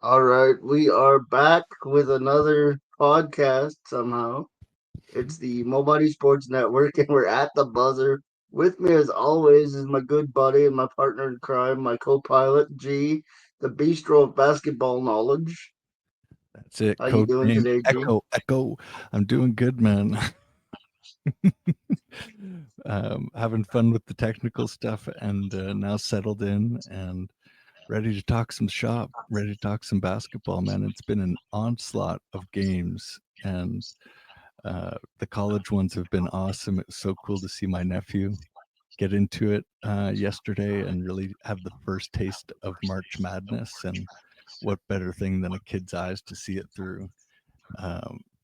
All right, we are back with another podcast somehow. It's the MoeMoney Sports Network, and we're at the buzzer. With me, as always, is my good buddy and my partner in crime, my co-pilot, G, the bistro of basketball knowledge. That's it. How you Code doing name today, G? Echo. Echo. I'm doing good, man. Having fun with the technical stuff and now settled in and ready to talk some shop, ready to talk some basketball, man. It's been an onslaught of games and the college ones have been awesome. It was so cool to see my nephew get into it yesterday and really have the first taste of March Madness. And what better thing than a kid's eyes to see it through?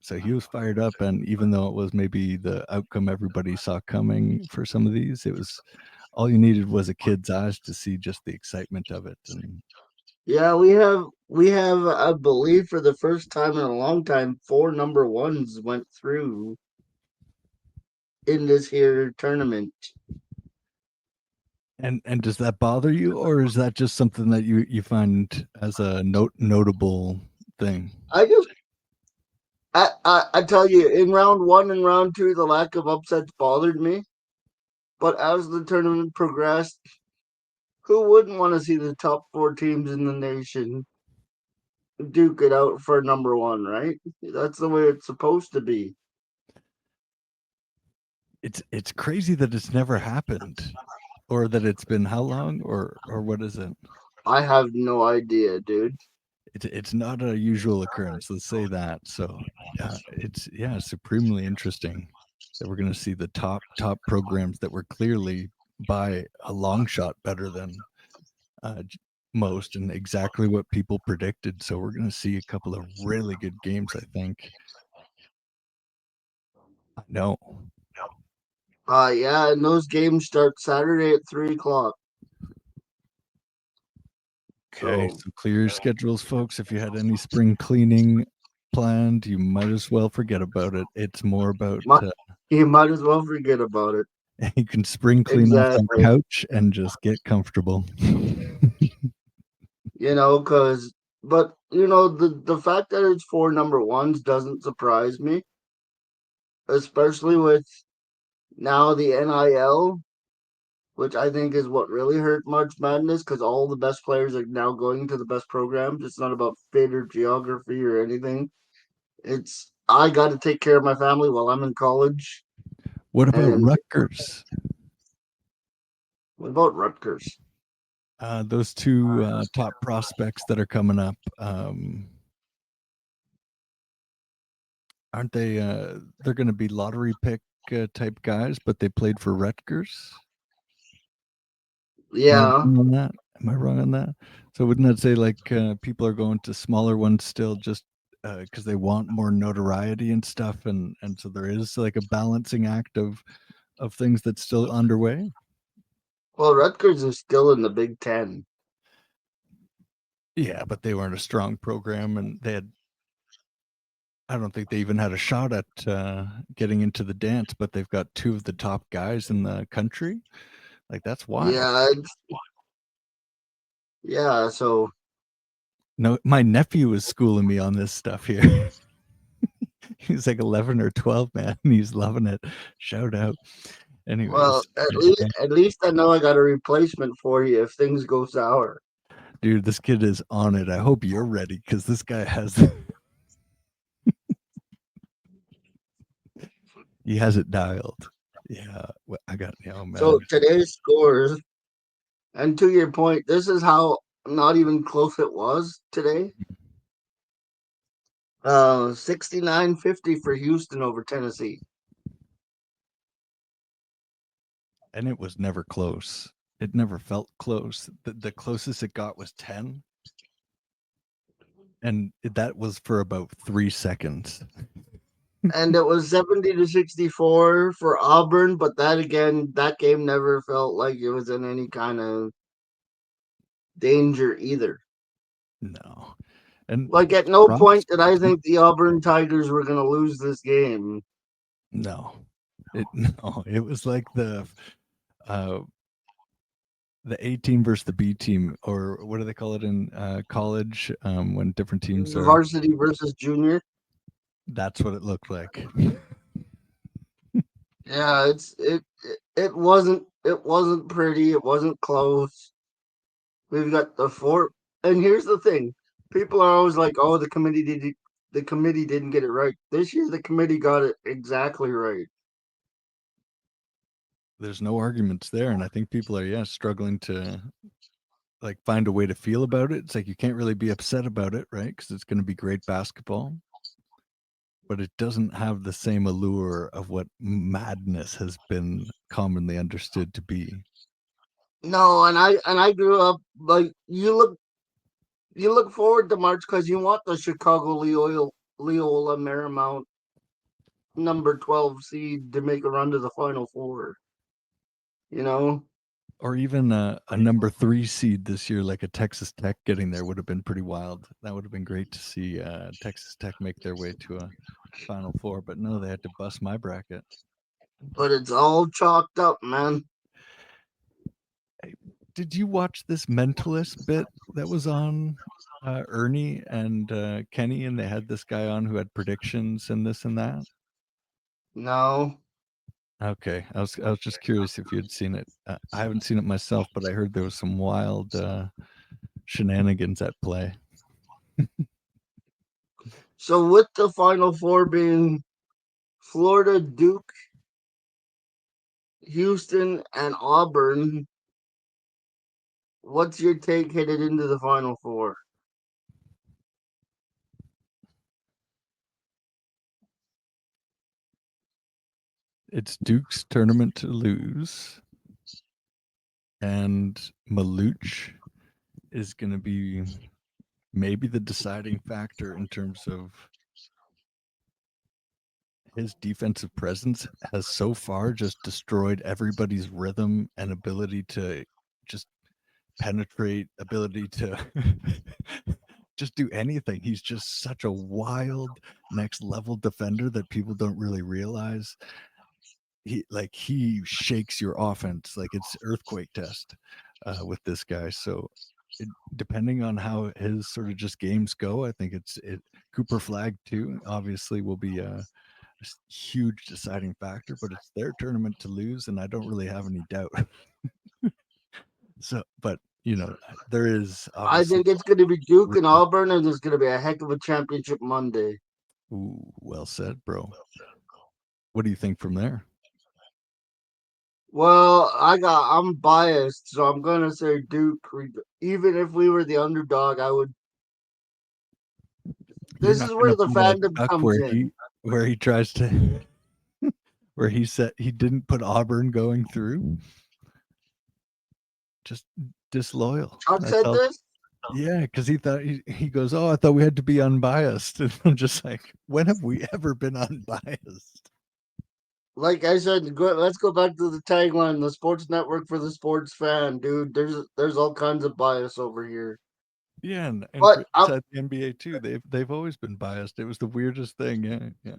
So he was fired up, and even though it was maybe the outcome everybody saw coming for some of these, it was all you needed was a kid's eyes to see just the excitement of it. And Yeah, we have I believe for the first time in a long time, four number ones went through in this here tournament. and does that bother you, or is that just something that you find as a notable thing? I just I tell you, in round one and round two, the lack of upsets bothered me. But as the tournament progressed, who wouldn't want to see the top four teams in the nation duke it out for number one, right? That's the way it's supposed to be. It's crazy that it's never happened, or that it's been how long, or what is it? I have no idea, dude. It's not a usual occurrence. Let's say that. So it's yeah, supremely interesting that we're going to see the top programs that were clearly by a long shot better than uh, most and exactly what people predicted. So we're going to see a couple of really good games. I think. I know. Yeah, and those games start Saturday at 3 o'clock. Okay, So so clear your schedules, folks. If you had any spring cleaning planned, you might as well forget about it. It's more about mi- you might as well forget about it. you can spring clean off that Exactly. couch and just get comfortable. Because but the fact that it's four number ones doesn't surprise me, especially with now the NIL, which I think is what really hurt March Madness because all the best players are now going to the best programs. It's not about fit or geography or anything. It's I got to take care of my family while I'm in college. What about And Rutgers? what about Rutgers? Those two top prospects that are coming up, aren't they? They're going to be lottery pick type guys, but they played for Rutgers. Am I Yeah, wrong on that? Am I wrong on that? So wouldn't that say like people are going to smaller ones still just because they want more notoriety and stuff, and so there is like a balancing act of things that's still underway. well, Rutgers is still in the Big Ten. Yeah, but they weren't a strong program, and they had. I don't think they even had a shot at getting into the dance, but they've got two of the top guys in the country. Like that's wild. Yeah, yeah. So No, my nephew was schooling me on this stuff here. He's like 11 or 12, man. And he's loving it. Shout out. well, Anyways, at least I know I got a replacement for you if things go sour. dude, this kid is on it. I hope you're ready because this guy has he has it dialed. Yeah, I got oh So man. today's scores, and to your point, this is how not even close it was today. 69-50 for Houston over Tennessee. And it was never close. It never felt close. The closest it got was 10, and that was for about 3 seconds. And it was 70-64 for Auburn, but that again, that game never felt like it was in any kind of danger either. No, and Like at no props. point did I think the Auburn Tigers were going to lose this game. No, it no. It was like the uh, the A team versus the B team, or what do they call it in college when different teams are? Varsity versus junior. That's what it looked like. Yeah, it wasn't pretty. It wasn't close. We've got the four, and here's the thing: people are always like, "Oh, the committee didn't get it right." This year, the committee got it exactly right. There's no arguments there, and I think people are struggling to like find a way to feel about it. It's like you can't really be upset about it, right? Because it's going to be great basketball, but it doesn't have the same allure of what madness has been commonly understood to be. No, and I grew up like you look forward to March because you want the Chicago Loyola Marymount number 12 seed to make a run to the Final Four. You know, Or even a number 3 seed this year, like a Texas Tech getting there would have been pretty wild. That would have been great to see Texas Tech make their way to a Final Four, but no, they had to bust my bracket. but it's all chalked up, man. Hey, did you watch this Mentalist bit that was on Ernie and Kenny, and they had this guy on who had predictions and this and that? No. Okay, I was just curious if you had seen it. I haven't seen it myself, but I heard there was some wild shenanigans at play. So with the Final Four being Florida, Duke, Houston, and Auburn, what's your take headed into the Final Four? It's Duke's tournament to lose, and Maluch is going to be maybe the deciding factor in terms of his defensive presence has so far just destroyed everybody's rhythm and ability to just penetrate, ability to just do anything. He's just such a wild next level defender that people don't really realize. He shakes your offense like it's earthquake test with this guy. So depending on how his sort of just games go, I think it Cooper Flag too obviously will be a huge deciding factor, but it's their tournament to lose, and I don't really have any doubt. So, but there is I obviously. think it's going to be Duke and Auburn, and there's going to be a heck of a championship Monday. Ooh, well said, bro. What do you think from there? Well, I'm biased, so I'm going to say Duke. Even if we were the underdog, I would. You're This not is going where to the pull that fandom duck comes in. where he tries to where he said he didn't put Auburn going through. Just disloyal. Chuck That's said all. this. Yeah, because he thought he goes, "Oh, I thought we had to be unbiased." And I'm just like, when have we ever been unbiased? Like I said, let's go back to the tagline: "The sports network for the sports fan." Dude, there's all kinds of bias over here. Yeah, and But inside the NBA too, they've always been biased. It was the weirdest thing. Yeah, yeah.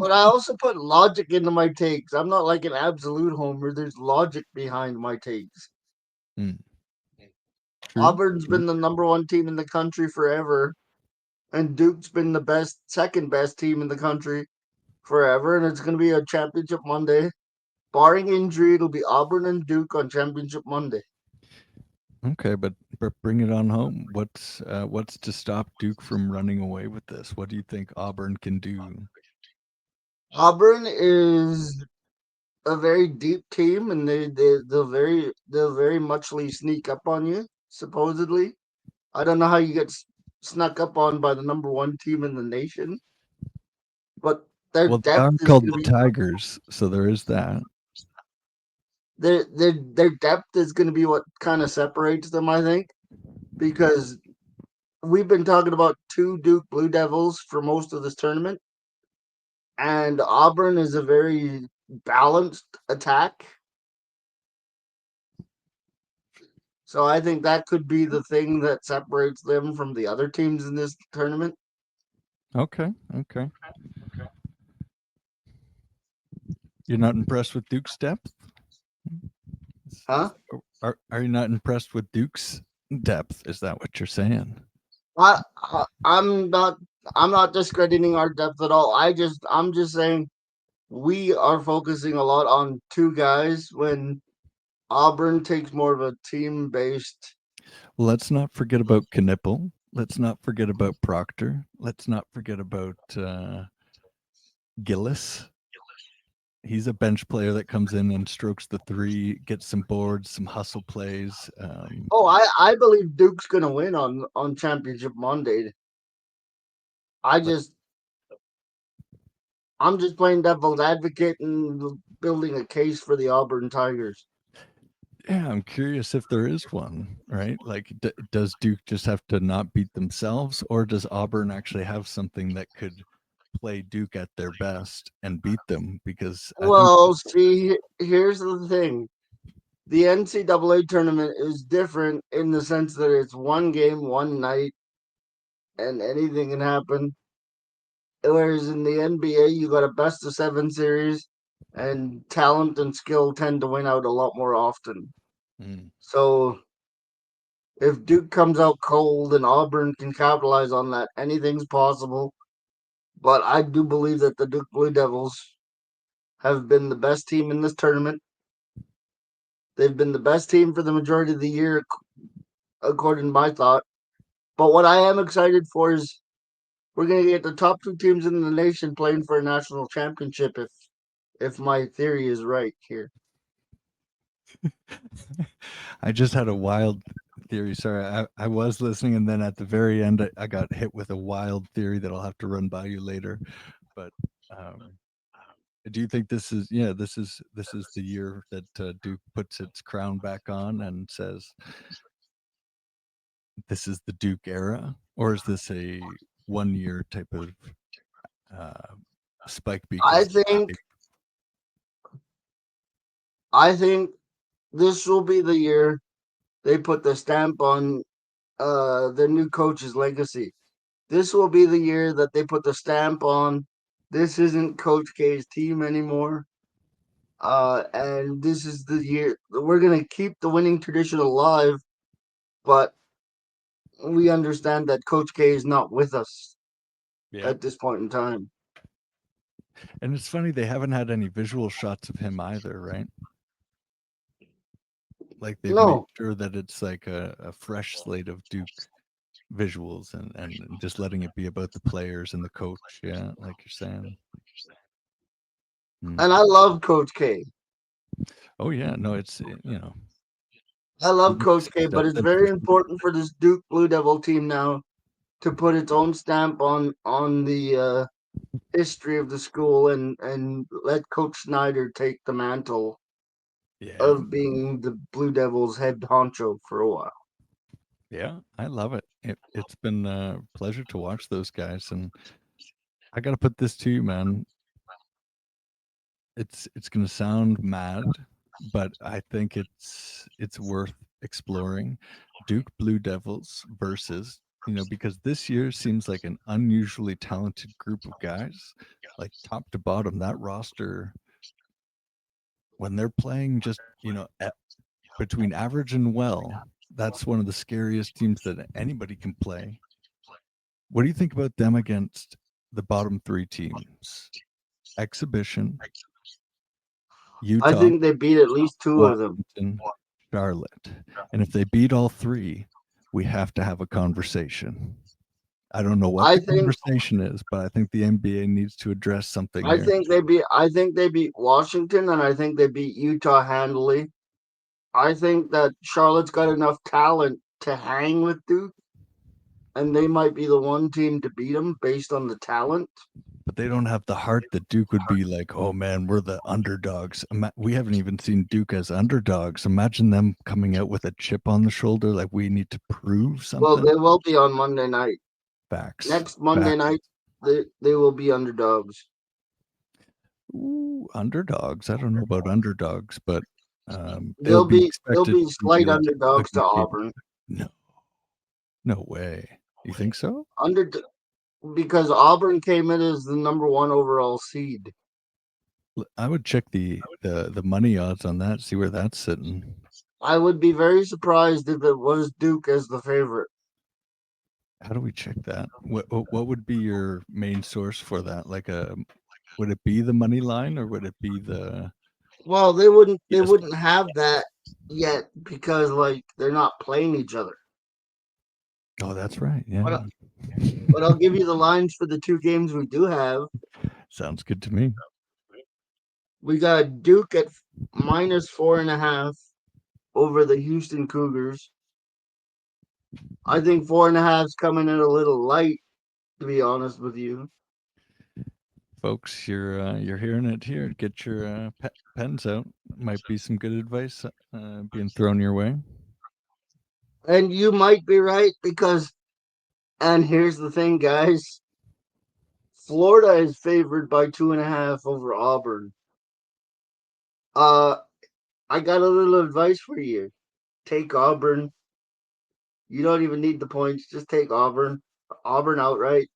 I also put logic into my takes. I'm not like an absolute homer. There's logic behind my takes. Mm, true, Auburn's true. been the number one team in the country forever, and Duke's been the second best team in the country forever. And it's going to be a championship Monday. Barring injury, it'll be Auburn and Duke on championship Monday. Okay, but bring it on home. What's to stop Duke from running away with this? What do you think Auburn can do? Auburn is a very deep team, and they'll very muchly sneak up on you. Supposedly, I don't know how you get snuck up on by the number one team in the nation, but their Well, they depth are is called going to the be Tigers, so there is that. their depth is going to be what kind of separates them. I think because we've been talking about two Duke Blue Devils for most of this tournament, and Auburn is a very balanced attack. So I think that could be the thing that separates them from the other teams in this tournament. Okay, okay. You're not impressed with Duke's depth? Huh? Are you not impressed with Duke's depth? Is that what you're saying? I'm not. I'm not discrediting our depth at all. I'm just saying we are focusing a lot on two guys when Auburn takes more of a team based. Let's not forget about Knipple. Let's not forget about Proctor. Let's not forget about Gillis. He's a bench player that comes in and strokes the three, gets some boards, some hustle plays. Oh, I believe Duke's gonna win on Championship Monday. I But just I'm just playing devil's advocate and building a case for the Auburn Tigers. yeah, I'm curious if there is one, right? Like, does Duke just have to not beat themselves, or does Auburn actually have something that could play Duke at their best and beat them? Because I think, Well, see, here's the thing. The NCAA tournament is different in the sense that it's one game, one night, and anything can happen. Whereas in the NBA, you got a best of seven series, and talent and skill tend to win out a lot more often. mm, So if Duke comes out cold and Auburn can capitalize on that, anything's possible. But I do believe that the Duke Blue Devils have been the best team in this tournament. They've been the best team for the majority of the year, according to my thought. But what I am excited for is we're going to get the top two teams in the nation playing for a national championship if my theory is right here. I just had a wild theory. Sorry, I was listening, and then at the very end, I got hit with a wild theory that I'll have to run by you later. But um, do you think this is this is the year that Duke puts its crown back on and says this is the Duke era, or is this a 1 year type of uh, spike I because think I think this will be the year they put the stamp on the new coach's legacy. This will be the year that they put the stamp on this isn't Coach K's team anymore. And this is the year we're gonna keep the winning tradition alive, but we understand that Coach K is not with us yeah. at this point in time. And it's funny they haven't had any visual shots of him either, right? Like they've made No, sure that it's like a fresh slate of Duke visuals and just letting it be about the players and the coach. Yeah, like you're saying. Mm. and I love Coach K. Oh yeah, no, it's I he love makes Coach K, some but stuff. it's That's for very sure. important for this Duke Blue Devil team now to put its own stamp on the history of the school and let Coach Snyder take the mantle Yeah, of being the Blue Devils head honcho for a while. yeah, I love it. It's been a pleasure to watch those guys, and I got to put this to you, man. It's gonna sound mad, but I think it's worth exploring. Duke Blue Devils versus, because this year seems like an unusually talented group of guys, like top to bottom. That roster, when they're playing just, between average and well, that's one of the scariest teams that anybody can play. What do you think about them against the bottom three teams? Exhibition, I Utah, think they beat at least two of them. Washington, Charlotte. And if they beat all three, we have to have a conversation. I don't know what I the think conversation is, but I think the NBA needs to address something here. I think they beat Washington and I think they beat Utah handily. I think that Charlotte's got enough talent to hang with Duke, and they might be the one team to beat them based on the talent. But they don't have the heart that Duke would be like, oh man, we're the underdogs. We haven't even seen Duke as underdogs. Imagine them coming out with a chip on the shoulder, like we need to prove Well, something. they will be on Monday night. Facts. Next Monday Facts. night, they will be underdogs. Ooh, underdogs. I don't know about underdogs, but they'll be They'll expected be to be slight a underdogs to good team. Auburn. No, no way. You think so? Under because Auburn came in as the number one overall seed. I would check the money odds on that, see where that's sitting. I would be very surprised if it was Duke as the favorite. How do we check that? What would be your main source for that? Like a would it be the money line or would it be the Well, they wouldn't ESPN? have that yet because like they're not playing each other. Oh, that's right. Yeah. But but I'll give you the lines for the two games we do have. Sounds good to me. We got Duke at -4.5 over the Houston Cougars. I think 4.5 is coming in a little light, to be honest with you. Folks, you're hearing it here. Get your pens out. Might be some good advice being thrown your way. And you might be right because, and here's the thing, guys, Florida is favored by 2.5 over Auburn. Uh, I got a little advice for you. Take Auburn. You don't even need the points. Just take Auburn. Auburn outright.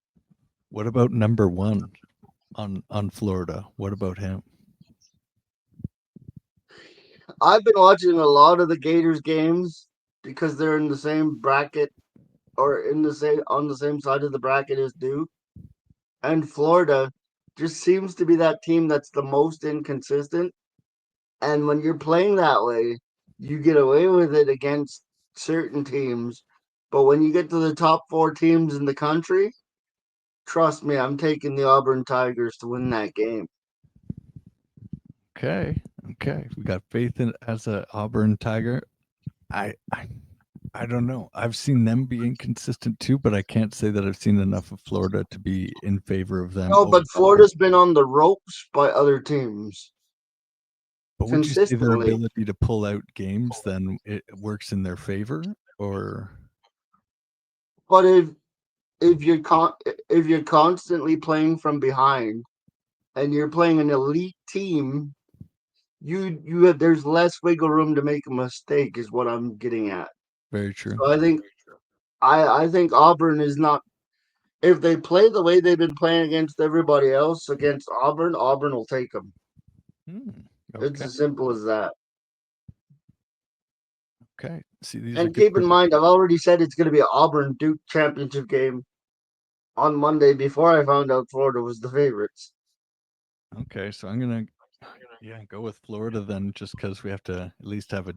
What about number one on Florida? What about him? I've been watching a lot of the Gators games because they're in the same bracket or in the same on the same side of the bracket as Duke. And Florida just seems to be that team that's the most inconsistent. And when you're playing that way, you get away with it against certain teams. But when you get to the top four teams in the country, trust me, I'm taking the Auburn Tigers to win that game. Okay, okay. We got faith in as a Auburn Tiger. I, I I don't know. I've seen them be inconsistent too, but I can't say that I've seen enough of Florida to be in favor of them No, over but Auburn. Florida's been on the ropes by other teams But would you say their consistently. ability to pull out games then it works in their favor, or But if you're constantly playing from behind and you're playing an elite team, you have there's less wiggle room to make a mistake is what I'm getting at. very true? So I think Auburn is not if they play the way they've been playing against everybody else against Auburn, Auburn will take them. Hmm. It's Okay, as simple as that. okay. See, these are And good keep in mind, I've predictions. already said it's going to be an Auburn Duke championship game on Monday before I found out Florida was the favorites. Okay, so I'm gonna yeah go with Florida then, just because we have to at least have a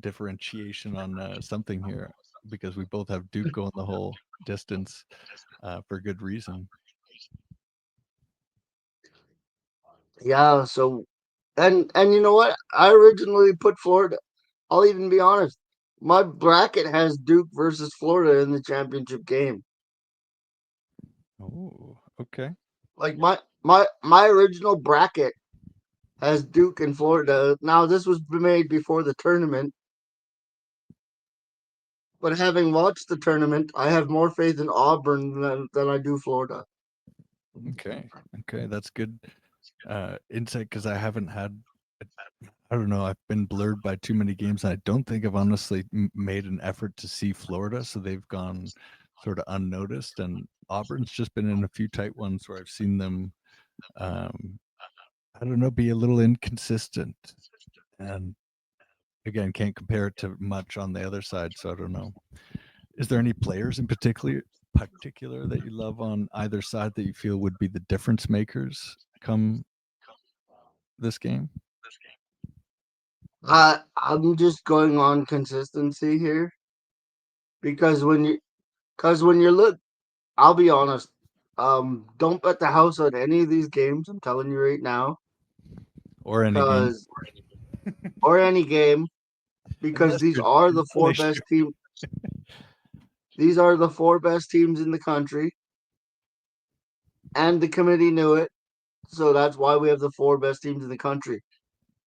differentiation on something here, because we both have Duke going the whole distance for good reason. Yeah, so and you know what? I originally put Florida. I'll even be honest. My bracket has Duke versus Florida in the championship game. Oh, okay. Like my original bracket has Duke and Florida. Now this was made before the tournament, but having watched the tournament, I have more faith in Auburn than I do Florida. Okay. Okay. That's good insight, because I haven't had, I don't know, I've been blurred by too many games. I don't think I've honestly made an effort to see Florida. So they've gone sort of unnoticed. And Auburn's just been in a few tight ones where I've seen them, um, I don't know, be a little inconsistent. And again, can't compare it to much on the other side. So I don't know. Is there any players in particular that you love on either side that you feel would be the difference makers come this game? I'm just going on consistency here because when you look, I'll be honest. Don't bet the house on any of these games. I'm telling you right now, Or any game, because or any game because unless these you're are in the four English. best teams. These are the four best teams in the country, and the committee knew it. So that's why we have the four best teams in the country.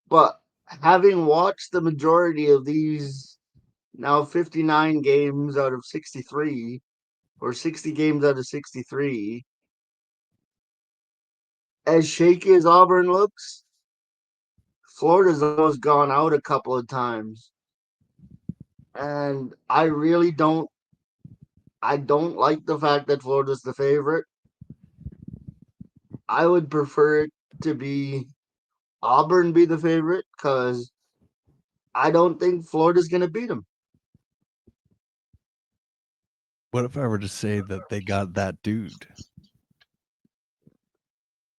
But having watched the majority of these now 59 games out of 63 or 60 games out of 63, as shaky as Auburn looks, Florida's almost gone out a couple of times. And I don't like the fact that Florida's the favorite. I would prefer it to be Auburn be the favorite because I don't think Florida's going to beat them. What if I were to say that they got that dude?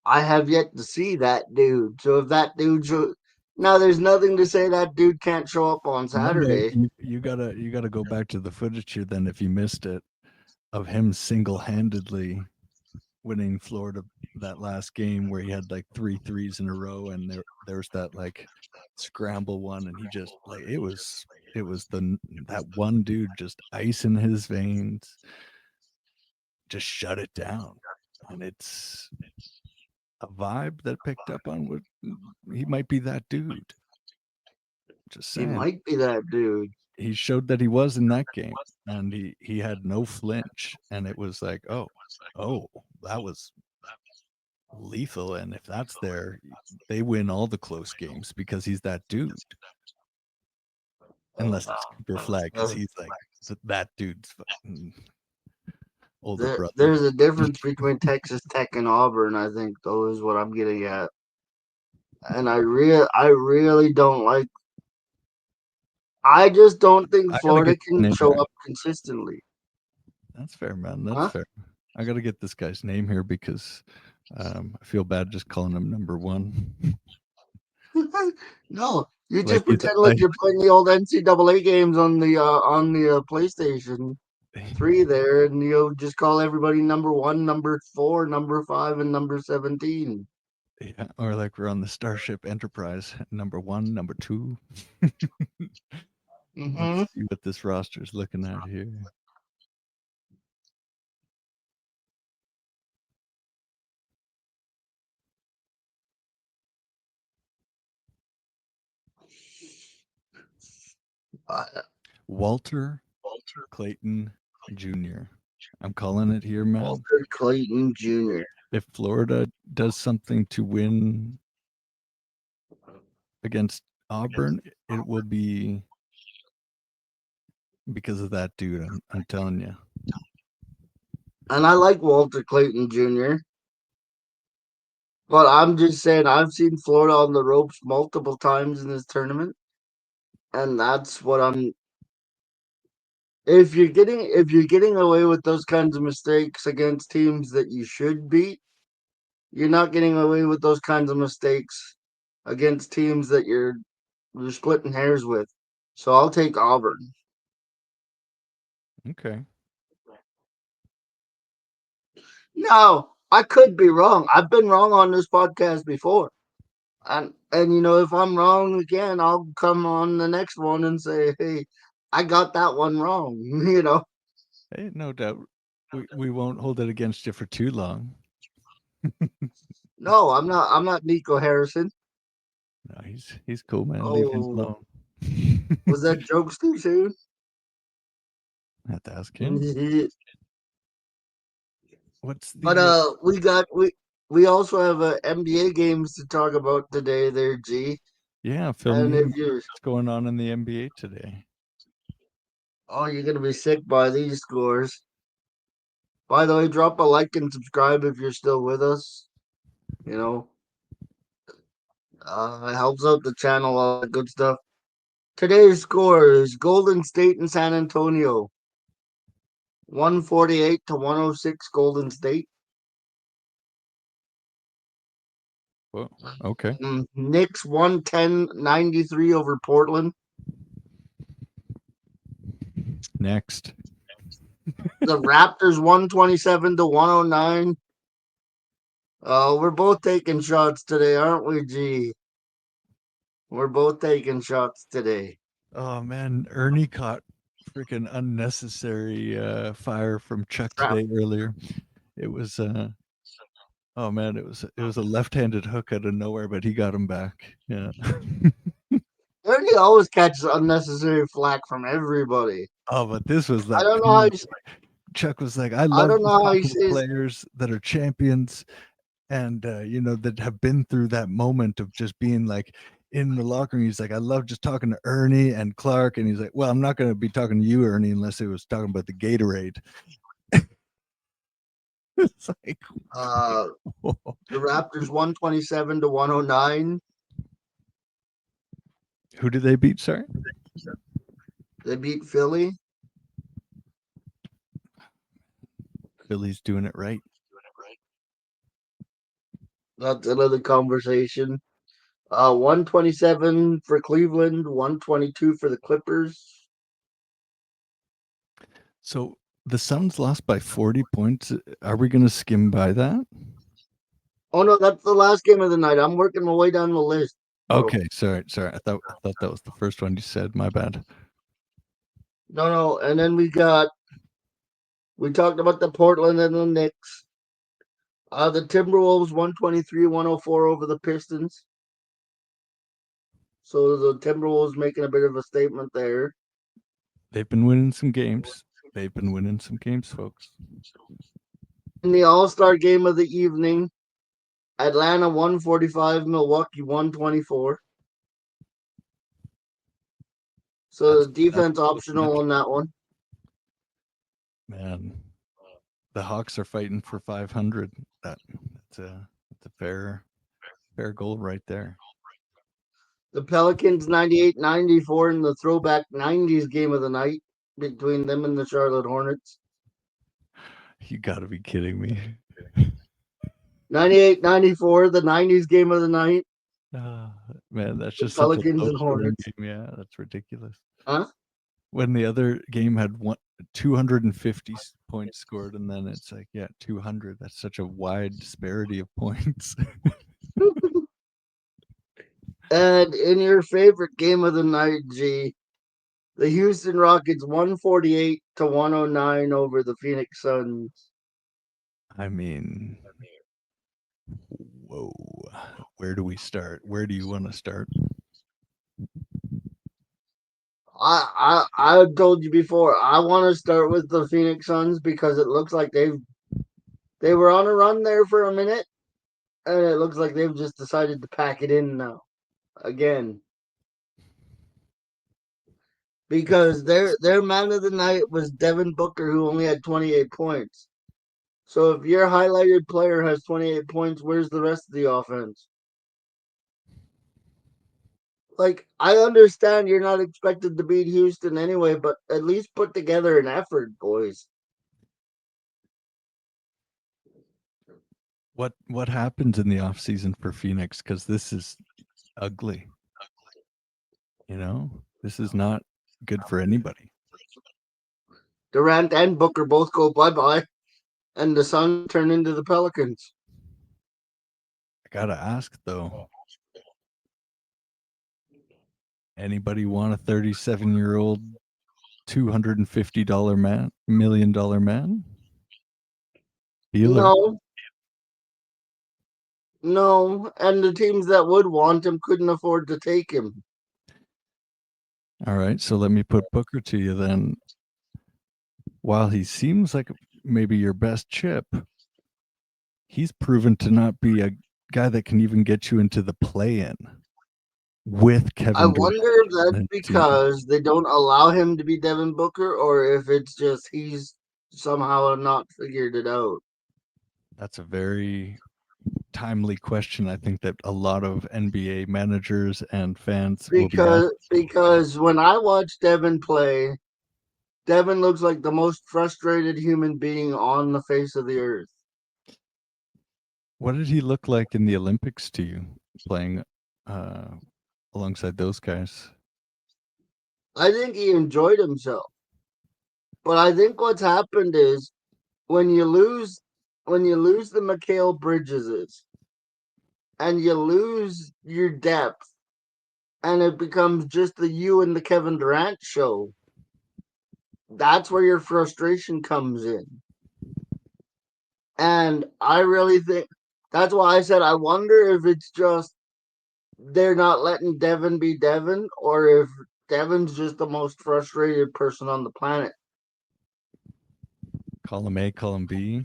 I have yet to see that dude. So if that dude now there's nothing to say that dude can't show up on No, Saturday. you gotta go back to the footage here then if you missed it of him single-handedly winning Florida that last game where he had like three threes in a row and there's that like scramble one and he just like it was that one dude just ice in his veins just shut it down and it's a vibe that picked up on what he might be that dude. Just He saying. might be that dude. He showed that he was in that game and he had no flinch and it was like, oh, that was lethal and if that's there, they win all the close games because he's that dude. Unless it's Cooper Flag cuz Uh, he's like that dude's older there, brother. there's a difference between Texas Tech and Auburn. I think though is what I'm getting at, and I really don't like. I just don't think I got to Florida get can his name show here. up consistently. That's fair, man. That's Huh? fair. I got to get this guy's name here because I feel bad just calling him number 1. No, you Like just he's pretend like like you're playing the old NCAA games on the PlayStation 3 there, and you'll just call everybody number 1, number 4, number 5, and number 17. yeah, or like we're on the Starship Enterprise, number 1, number 2. Mm-hmm. Let's see what this roster is looking at here. Uh, Walter Clayton Jr. I'm calling it here, man. Walter Clayton Jr. If Florida does something to win against Auburn, it will be because of that dude. I'm telling you. And I like Walter Clayton Jr. But I'm just saying I've seen Florida on the ropes multiple times in this tournament, and that's what I'm. If you're getting away with those kinds of mistakes against teams that you should beat, you're not getting away with those kinds of mistakes against teams that you're splitting hairs with. So I'll take Auburn. Okay. No, I could be wrong. I've been wrong on this podcast before. And if I'm wrong again, I'll come on the next one and say, "Hey, I got that one wrong." Hey, no doubt. We won't hold it against you for too long. No, I'm not Nico Harrison. No, he's cool, man. Leave him Oh, alone. was that jokes too soon? I have to ask him. What's But the we also have NBA games to talk about today there, G. yeah, fill And me in. if you're What's going on in the NBA today? you're gonna be sick by these scores. By the way, drop a like and subscribe if you're still with us. You know, it helps out the channel, all that good stuff. Today's score is Golden State and San Antonio, 148 to 106 Golden State. Well, okay. Knicks 110-93 over Portland. Next. The Raptors 127 to 109. We're both taking shots today, aren't we, G? We're both taking shots today. Oh man, Ernie caught freaking unnecessary fire from Chuck Crap. today earlier. It was oh man, it was a left-handed hook out of nowhere, but he got him back. Yeah. Ernie always catches unnecessary flack from everybody. Oh, but this was I like don't know how clean. you, Chuck was like, I I love don't just know how he talking to says. players that are champions and that have been through that moment of just being like in the locker room. He's like, I love just talking to Ernie and Clark, and he's like, well, I'm not going to be talking to you, Ernie, unless it was talking about the Gatorade. It's like, Uh, whoa. the Raptors 127 to 109. Who did they beat? Sorry. They beat Philly. Philly's doing it right. That's another conversation. 127 for Cleveland, 122 for the Clippers. So the Suns lost by 40 points. Are we going to skim by that? Oh no, that's the last game of the night. I'm working my way down the list, bro. Okay, sorry. I thought that was the first one you said. My bad. No, and then we talked about the Portland and the Knicks. The Timberwolves 123-104 over the Pistons. So the Timberwolves making a bit of a statement there. They've been winning some games. They've been winning some games, folks. In the All-Star game of the evening, Atlanta 145, Milwaukee 124. So the That's defense a close optional match. on that one. Man, the Hawks are fighting for 500. That's a fair goal right there. The Pelicans 98-94 in the throwback 90s game of the night between them and the Charlotte Hornets. You got to be kidding me. 98-94, the 90s game of the night. Ah, man, that's The just such a Pelicans low and scoring Hornets. game. Yeah, that's ridiculous. Huh? When the other game had 250 points scored, and then it's like, yeah, 200. That's such a wide disparity of points. And in your favorite game of the night, G, the Houston Rockets 148 to 109 over the Phoenix Suns. I mean, whoa. Where do we start? Where do you want to start? I told you before, I want to start with the Phoenix Suns because it looks like they were on a run there for a minute, and it looks like they've just decided to pack it in now again. Because their man of the night was Devin Booker, who only had 28 points. So if your highlighted player has 28 points, where's the rest of the offense? Like, I understand you're not expected to beat Houston anyway, but at least put together an effort, boys. What happens in the offseason for Phoenix? Because this is ugly. This is not good for anybody. Durant and Booker both go bye bye, and the Suns turn into the Pelicans. I gotta ask though, anybody want a 37-year-old $250 million man? Beeler. No, no, and the teams that would want him couldn't afford to take him. All right, so let me put Booker to you then. While he seems like maybe your best chip, he's proven to not be a guy that can even get you into the play-in with I Kevin Durant wonder if on that's his team. because they don't allow him to be Devin Booker, or if it's just he's somehow not figured it out. That's a very timely question. I think that a lot of NBA managers and fans will be asking. Because when I watch Devin play, Devin looks like the most frustrated human being on the face of the earth. What did he look like in the Olympics to you, playing uh, alongside those guys? I think he enjoyed himself. But I think what's happened is when you lose the Mikal Bridgeses and you lose your depth and it becomes just the you and the Kevin Durant show, that's where your frustration comes in. And I really think that's why I said I wonder if it's just they're not letting Devin be Devin, or if Devin's just the most frustrated person on the planet. Column A, column B.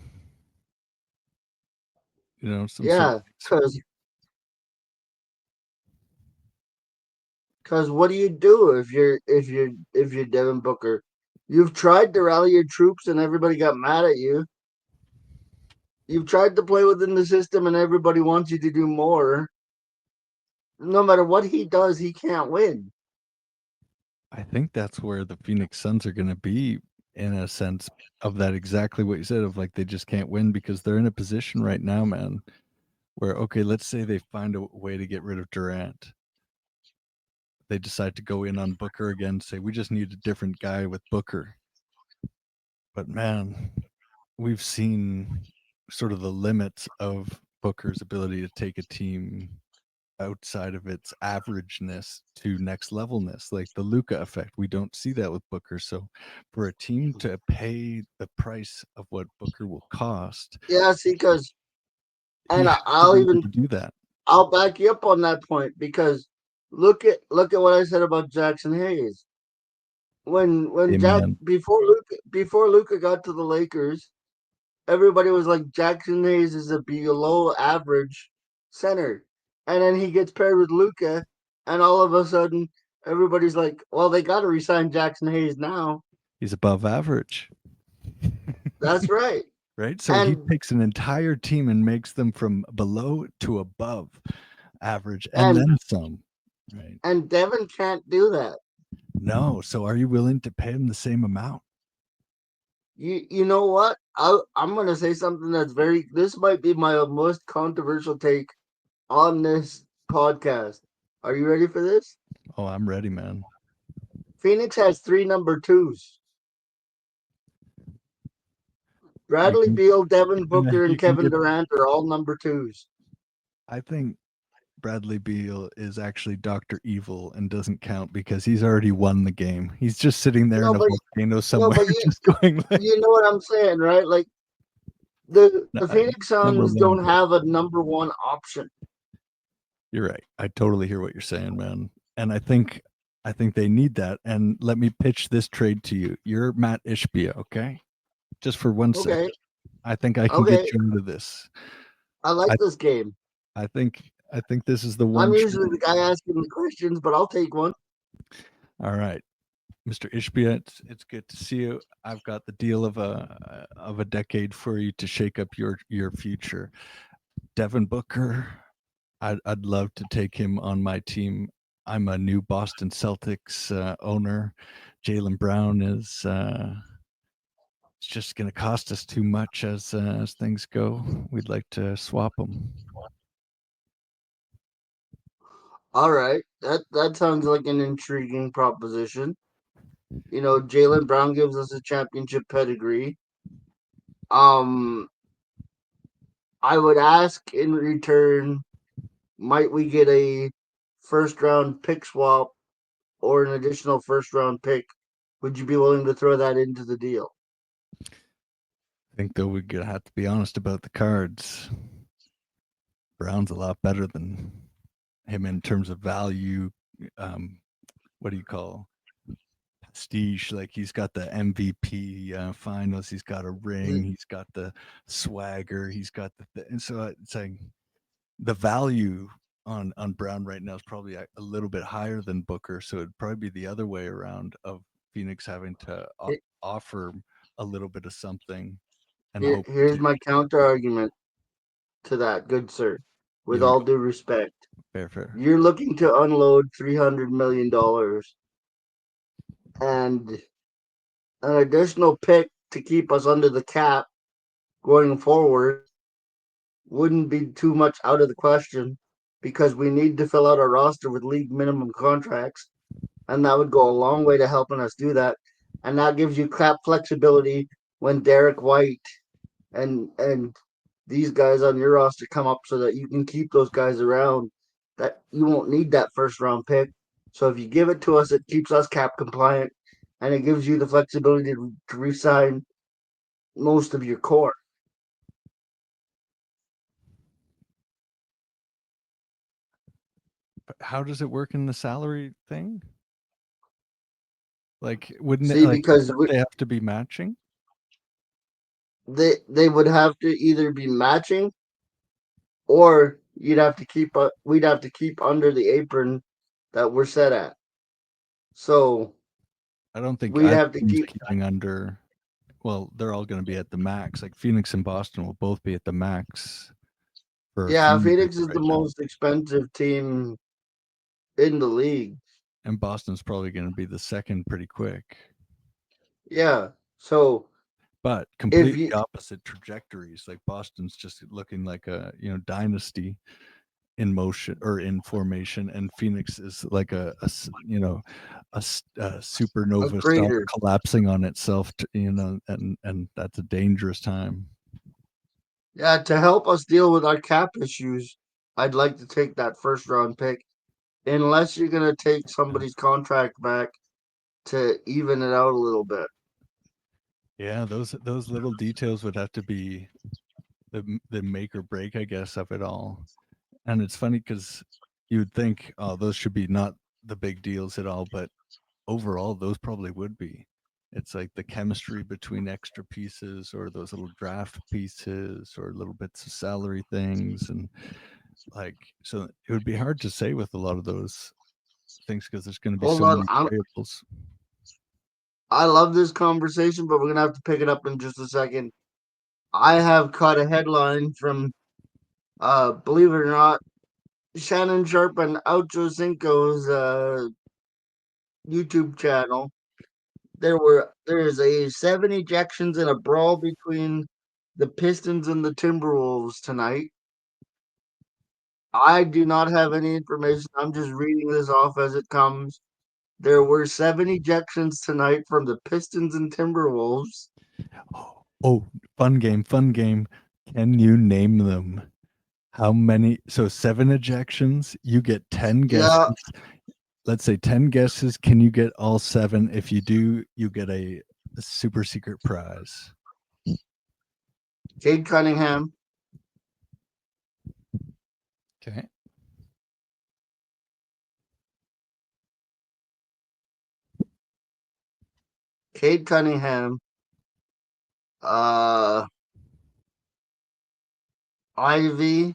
Some sort of Yeah, because what do you do if you're Devin Booker? You've tried to rally your troops and everybody got mad at you. You've tried to play within the system, and everybody wants you to do more. No matter what he does, he can't win. I think that's where the Phoenix Suns are going to be in a sense of that exactly what you said of like they just can't win because they're in a position right now, man, where okay, let's say they find a way to get rid of Durant. They decide to go in on Booker again, say we just need a different guy with Booker. But man, we've seen sort of the limits of Booker's ability to take a team outside of its averageness to next levelness, like the Luca effect. We don't see that with Booker. So for a team to pay the price of what Booker will cost, Yeah, see, because he and has to I'll be able even to do that. I'll back you up on that point because look at what I said about Jackson Hayes. When Jack Amen. before Luca got to the Lakers, everybody was like Jackson Hayes is a below average center, and then he gets paired with Luca, and all of a sudden everybody's like, well, they got to resign Jackson Hayes now. He's above average. That's right, Right? So he and takes an entire team and makes them from below to above average and and then some. Right. and Devin can't do that. No. So are you willing to pay him the same amount? You know what? I'm gonna say something that's very. This might be my most controversial take on this podcast. Are you ready for this? Oh, I'm ready, man. Phoenix has three number twos. You Bradley can Beal, Devin Booker, and you can Kevin give Durant are all number twos. I think Bradley Beal is actually Dr. Evil and doesn't count because he's already won the game. He's just sitting there in No, a but volcano no, somewhere but just going like you know what I'm saying, right? Like the no, the Phoenix number Suns one. don't have a number one option. You're right. I totally hear what you're saying, man. And I think they need that. And let me pitch this trade to you. You're Matt Ishbia, okay? Just for 1 second. Okay, I think I can get okay, you into this. I like I this game. I think this is the I'm one usually the trade. guy asking the questions, but I'll take one. All right. Mr. Ishbia, it's good to see you. I've got the deal of a decade for you to shake up your future. Devin Booker, I'd love to take him on my team. I'm a new Boston Celtics owner. Jalen Brown is it's just going to cost us too much as things go. We'd like to swap him. All right, that sounds like an intriguing proposition. You know, Jalen Brown gives us a championship pedigree. Um, I would ask in return, might we get a first round pick swap or an additional first round pick? Would you be willing to throw that into the deal? I think though we're gonna have to be honest about the cards. Brown's a lot better than him in terms of value. Um, what do you call prestige? Like he's got the MVP finals, he's got a ring, he's got the swagger, he's got and so it's like the value on Brown right now is probably a little bit higher than Booker, so it'd probably be the other way around of Phoenix having to offer a little bit of something and hope Here's to my counter argument to that, good sir. With you all due respect, fair. you're looking to unload $300 million and an additional pick to keep us under the cap going forward wouldn't be too much out of the question because we need to fill out our roster with league minimum contracts, and that would go a long way to helping us do that. And that gives you cap flexibility when Derek White and these guys on your roster come up so that you can keep those guys around. That you won't need that first round pick. So if you give it to us, it keeps us cap compliant, and it gives you the flexibility to resign most of your core. But how does it work in the salary thing? Like, wouldn't it See, like because they have to be matching? they would have to either be matching or we'd have to keep under the apron that we're set at. So I don't think we'd either have to team's keep keeping under. Well, they're all going to be at the max. Like Phoenix and Boston will both be at the max for a Yeah, few years Phoenix is the right now, most expensive team in the league. and Boston's probably going to be the second pretty quick. Yeah. So But if completely you opposite trajectories. Like Boston's just looking like a dynasty in motion or in formation, and Phoenix is like a a supernova star crater, collapsing on itself. And that's a dangerous time. yeah, to help us deal with our cap issues, I'd like to take that first round pick. Unless you're gonna take somebody's contract back to even it out a little bit. Yeah, those little details would have to be the make or break, I guess, of it all. And it's funny because you would think, oh, those should be not the big deals at all, but overall, those probably would be. It's like the chemistry between extra pieces or those little draft pieces or little bits of salary things. And like, so it would be hard to say with a lot of those things because there's going to be Hold so on, many variables. I love this conversation, but we're gonna have to pick it up in just a second. I have caught a headline from, believe it or not, Shannon Sharp and Ocho Cinco's YouTube channel. There is a 7 ejections in a brawl between the Pistons and the Timberwolves tonight. I do not have any information. I'm just reading this off as it comes. There were 7 ejections tonight from the Pistons and Timberwolves. Oh, fun game, fun game. Can you name them? How many? So 7 ejections, you get 10 Yeah, guesses. Let's say 10 guesses. Can you get all seven? If you do, you get a super secret prize. Cade Cunningham, Okay. Cade Cunningham, uh, Ivy,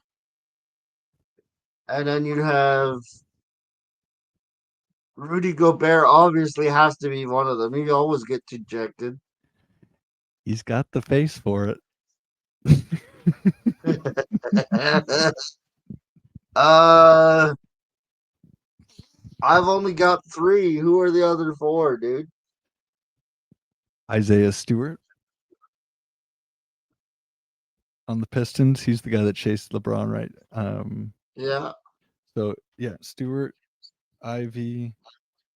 and then you have Rudy Gobert. Obviously, has to be one of them. He always gets ejected. He's got the face for it. uh, I've only got 3. Who are the other 4, dude? Isaiah Stewart on the Pistons. He's the guy that chased LeBron, right? Yeah, So yeah, Stewart, Ivy,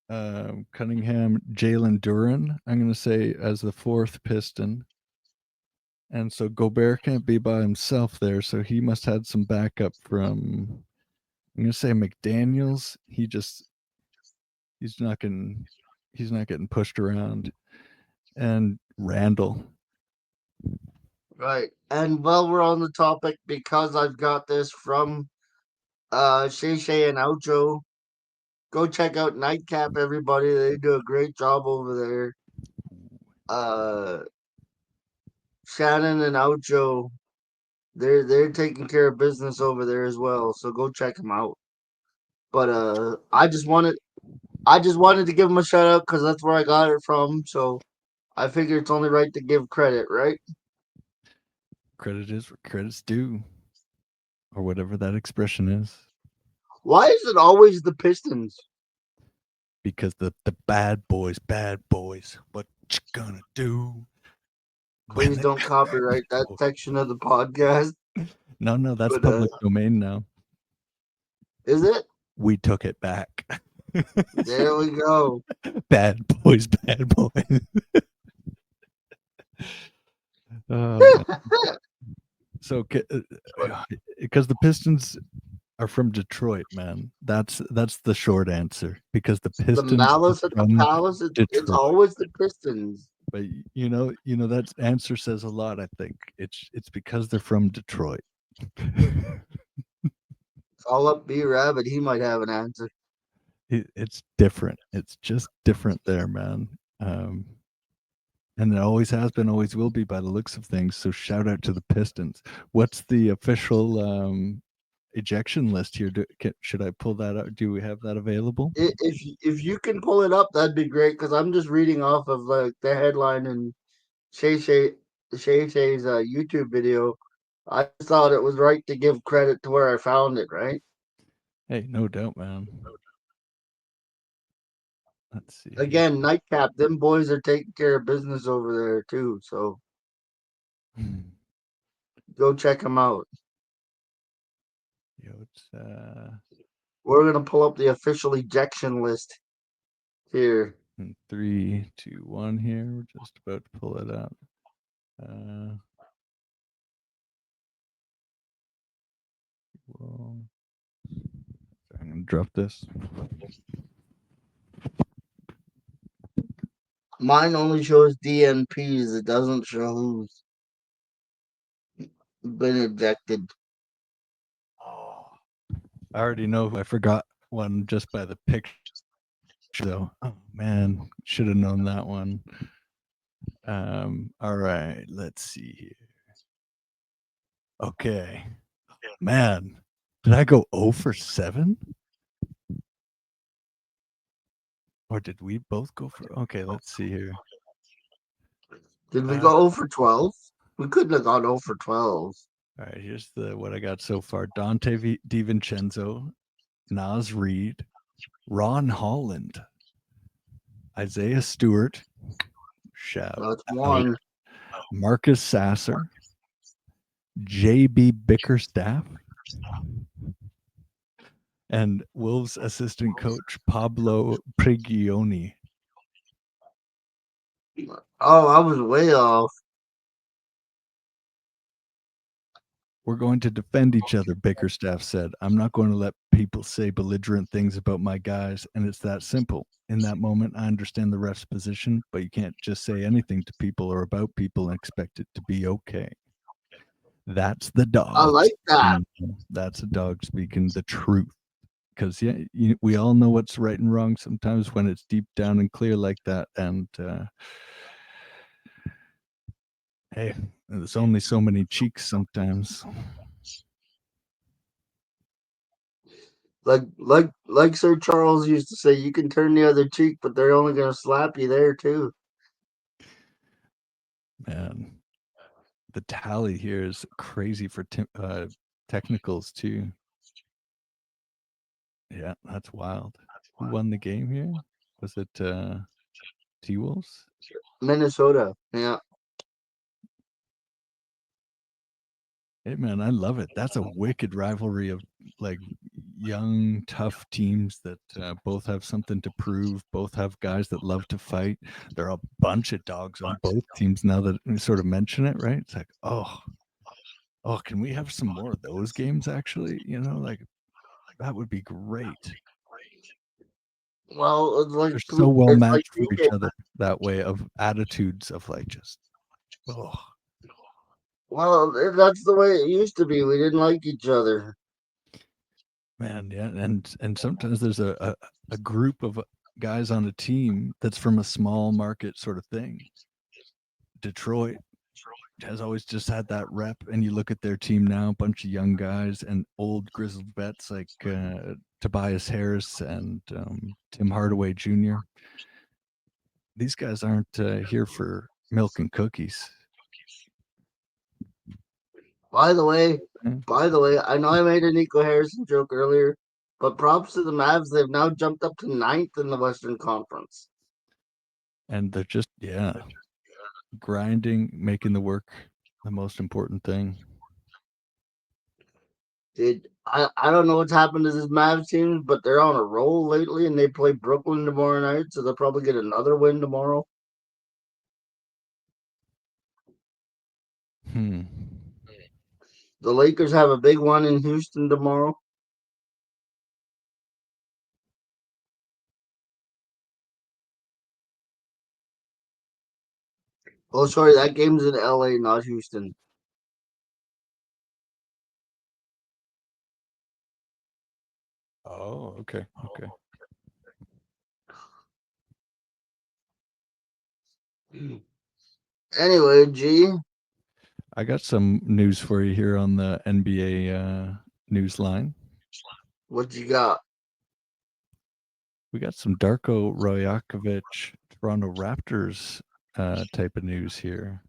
Cunningham, Jalen Duran. I'm gonna say as the fourth Piston, and so Gobert can't be by himself there, so he must have had some backup from. I'm gonna say McDaniel's. He's not getting he's not getting pushed around, and Randall. right. And while we're on the topic, because I've got this from Shay Shay and Ocho, go check out Nightcap, everybody. They do a great job over there. Uh, Shannon and Ocho, they're taking care of business over there as well. So go check them out. But I just wanted to give them a shout out because that's where I got it from. So I figure it's only right to give credit, right? Credit is where credit's due, or whatever that expression is. Why is it always the Pistons? Because the bad boys, what you gonna do when Please they don't copyright that go? section of the podcast. No, that's But public domain now. is it? We took it back. There we go. Bad boys, bad boys. Oh man. So because the Pistons are from Detroit, man. That's the short answer. Because the The Pistons are malice at the from palace. It's Detroit. always the Pistons. But that answer says a lot. I think it's because they're from Detroit. Call up B Rabbit. He might have an answer. It's different. It's just different there, man. Um, and it always has been, always will be by the looks of things. So shout out to the Pistons. What's the official ejection list here? Should I pull that out? Do we have that available? If you can pull it up, that'd be great. Because I'm just reading off of like the headline and Shay Shay Shay's YouTube video. I just thought it was right to give credit to where I found it. Right. Hey, no doubt, man. Let's see here. Again, nightcap. Them boys are taking care of business over there too. So go check them out. Yo, it's We're gonna pull up the official ejection list here. 3, 2, 1 here. We're just about to pull it up. Well, I'm gonna drop this. Mine only shows DNPs. It doesn't show who's been ejected. Oh, I already know who I forgot one just by the picture, though. Oh man, should have known that one. All right, let's see here. Okay, man, did I go 0 for 7? Or did we both go for? Okay, let's see here. Did we go 0 for 12? We couldn't have gone 0 for 12. All right, here's what I got so far: Dante DiVincenzo, Nas Reed, Ron Holland, Isaiah Stewart, shout That's out, one. Marcus Sasser, JB Bickerstaff, and Wolves assistant coach Pablo Prigioni. Oh, I was way off. We're going to defend each other, Bickerstaff said. I'm not going to let people say belligerent things about my guys, and it's that simple. In that moment, I understand the ref's position, but you can't just say anything to people or about people and expect it to be okay. That's the I dog. like that. That's a dog speaking the truth. Because yeah, we all know what's right and wrong sometimes when it's deep down and clear like that. And hey, there's only so many cheeks sometimes. Like Sir Charles used to say, you can turn the other cheek, but they're only gonna slap you there too. Man, the tally here is crazy for technicals too. Yeah, that's wild. Who won the game here? Was it T-Wolves? Minnesota. Yeah. Hey man, I love it. That's a wicked rivalry of like young, tough teams that both have something to prove. Both have guys that love to fight. There are a bunch of dogs on both teams now that we sort of mention it, right? It's like, oh, can we have some more of those games? Actually, like that would be great. Well, They're so well it's like matched for each cricket. other that way of attitudes of like just, oh Well, that's the way it used to be. We didn't like each other. man, yeah, and sometimes there's a group of guys on a team that's from a small market sort of thing. Detroit has always just had that rep, and you look at their team now, a bunch of young guys and old grizzled vets like Tobias Harris and Tim Hardaway Jr. These guys aren't here for milk and cookies. By the way, Yeah. I know I made a Nico Harrison joke earlier, but props to the Mavs. They've now jumped up to ninth in the Western Conference. And they're just, yeah, grinding, making the work the most important thing. Dude, I don't know what's happened to this Mavs team, but they're on a roll lately, and they play Brooklyn tomorrow night, so they'll probably get another win tomorrow. Hmm. The Lakers have a big one in Houston tomorrow. Oh, sorry, that game's in LA, not Houston. Oh, okay. Anyway, G, I got some news for you here on the NBA news line. what you got? We got some Darko Rajakovic Toronto Raptors type of news here.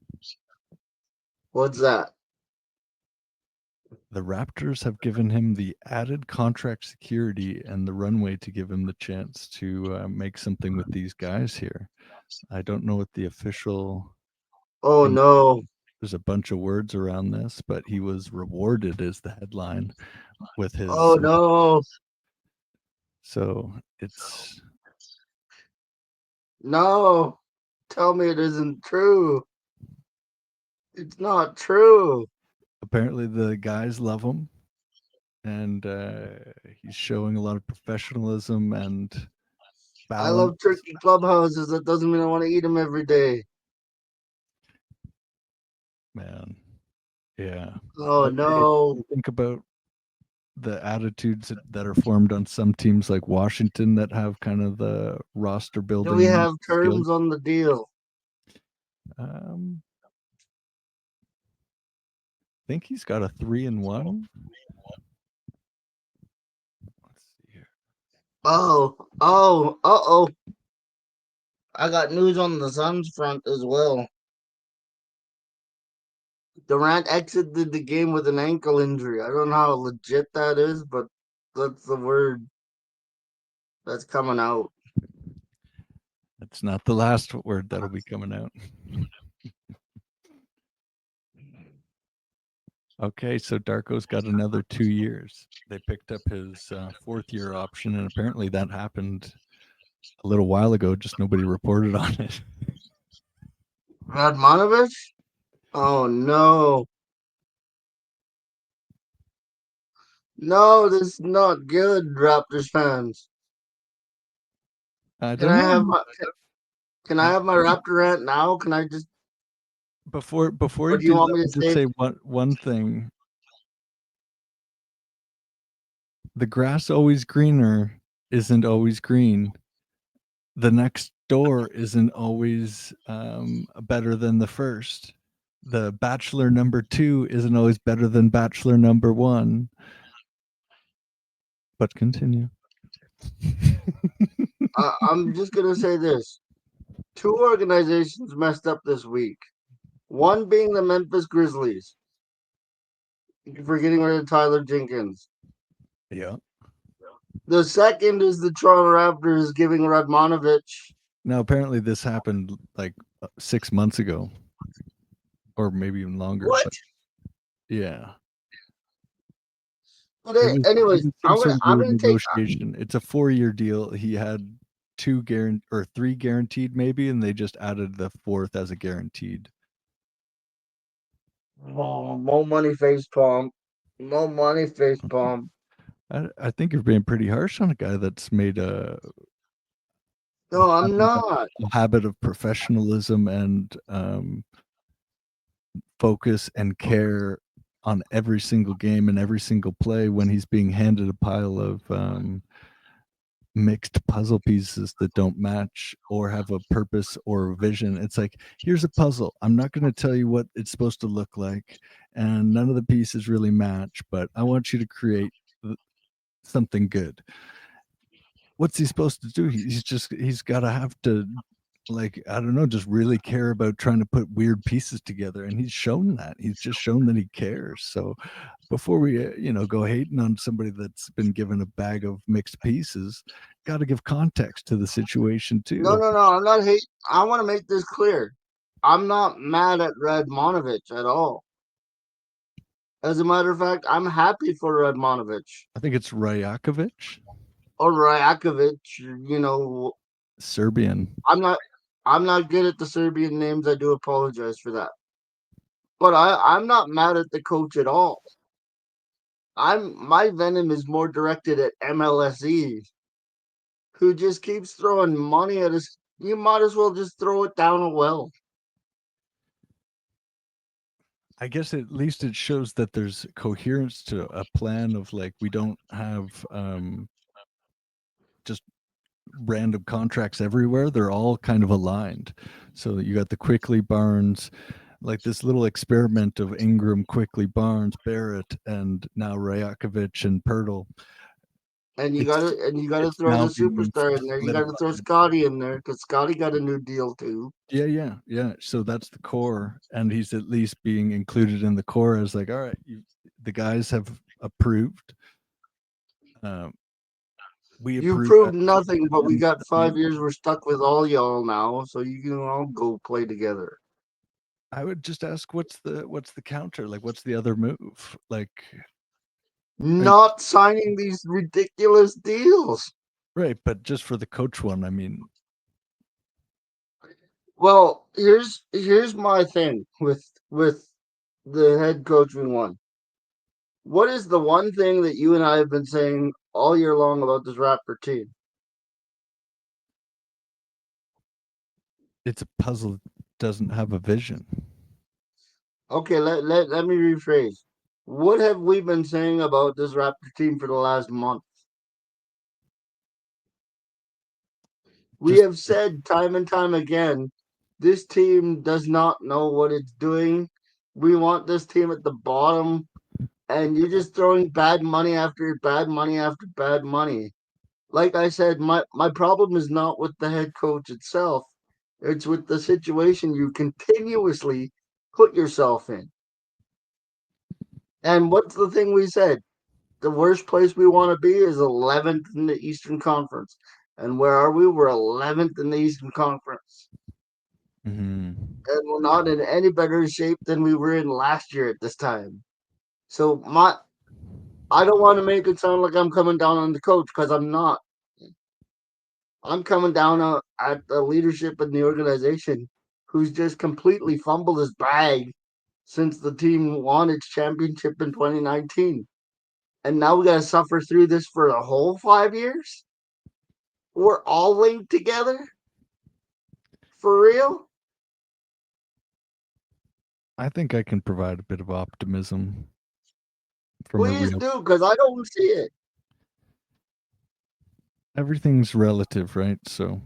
What's that? The Raptors have given him the added contract security and the runway to give him the chance to make something with these guys here. I don't know what the official Oh thing. no. There's a bunch of words around this, but he was rewarded is the headline with Oh his. no. So it's No. Tell me it isn't true. It's not true. apparently the guys love him, and he's showing a lot of professionalism and I balance. love turkey clubhouses. That doesn't mean I want to eat them every day. Man, yeah. Oh What do no. you think about the attitudes that are formed on some teams like Washington that have kind of the roster Do we building have skills? terms on the deal? I think he's got a 3-1. Let's see here. Oh. I got news on the Suns front as well. Durant exited the game with an ankle injury. I don't know how legit that is, but that's the word that's coming out. It's not the last word that'll be coming out. Okay, so Darko's got another 2 years. They picked up his 4th year option, and apparently that happened a little while ago, just nobody reported on it. Radmanovich? Oh no. No, this is not good, Raptors fans. I Can don't I know. have my can I have my Raptor rant now? Can I just Before or you do you do want that, me to I'll just stay? say one thing. The grass always greener isn't always green. The next door isn't always better than the first. The bachelor number 2 isn't always better than bachelor number 1. But continue. I'm just gonna say this. Two organizations messed up this week. One being the Memphis Grizzlies for getting rid of Tyler Jenkins. Yeah. The second is the Toronto Raptors giving Radmanovich. Now, apparently, this happened like 6 months ago, or maybe even longer. What? But yeah, But it anyways, was some sort of I'm weird gonna take. negotiation. It's a 4-year deal. He had 3 guaranteed, maybe, and they just added the 4th as a guaranteed. Oh, more money face palm. More money face palm. I think you're being pretty harsh on a guy that's made a No, I'm habit not. a habit of professionalism and focus and care on every single game and every single play when he's being handed a pile of mixed puzzle pieces that don't match or have a purpose or a vision. It's like, here's a puzzle. I'm not going to tell you what it's supposed to look like, and none of the pieces really match, but I want you to create something good. What's he supposed to do? He's got to have to, like, I don't know, just really care about trying to put weird pieces together, and he's shown that. He's just shown that he cares. So before we go hating on somebody that's been given a bag of mixed pieces, got to give context to the situation No, too. no, no. I'm not hate. I want to make this clear. I'm not mad at Radmanovich at all. As a matter of fact, I'm happy for Radmanovich I think it's Rajakovic, or Rajakovic. You know, Serbian. I'm not. I'm not good at the Serbian names. I do apologize for that. But I'm not mad at the coach at all. My venom is more directed at MLSE, who just keeps throwing money at us. You might as well just throw it down a well. I guess at least it shows that there's coherence to a plan of, like, we don't have just random contracts everywhere. They're all kind of aligned. So you got the Quickly Barnes, like this little experiment of Ingram, Quickly Barnes, Barrett, and now Rajakovic and Pirtle. And you gotta it's throw now the being superstar in there. You gotta throw solidified. Scotty in there because Scotty got a new deal too. Yeah. So that's the core, and he's at least being included in the core as like, all right, the guys have approved. Um, we You approve. proved nothing, but we And got I mean, 5 years. We're stuck with all y'all now, so you can all go play together. I would just ask, what's the counter? Like, what's the other move? Like, I, Not signing these ridiculous deals. right, but just for the coach one, I mean, Well, here's my thing with the head coaching one. What is the one thing that you and I have been saying all year long about this Raptor team? it's a puzzle that doesn't have a vision. Okay, let me rephrase. What have we been saying about this Raptor team for the last month? We Just have said time and time again, this team does not know what it's doing. We want this team at the bottom, and you're just throwing bad money after bad money after bad money. Like I said, my problem is not with the head coach itself. It's with the situation you continuously put yourself in. And what's the thing we said? The worst place we want to be is 11th in the Eastern Conference. And where are we? We're 11th in the Eastern Conference. mhm. And we're not in any better shape than we were in last year at this time. So I don't want to make it sound like I'm coming down on the coach because I'm not. I'm coming down at the leadership in the organization who's just completely fumbled his bag since the team won its championship in 2019. And now we got to suffer through this for the whole 5 years? We're all linked together? For real? I think I can provide a bit of optimism from a Please real. do, because I don't see it. Everything's relative, right? So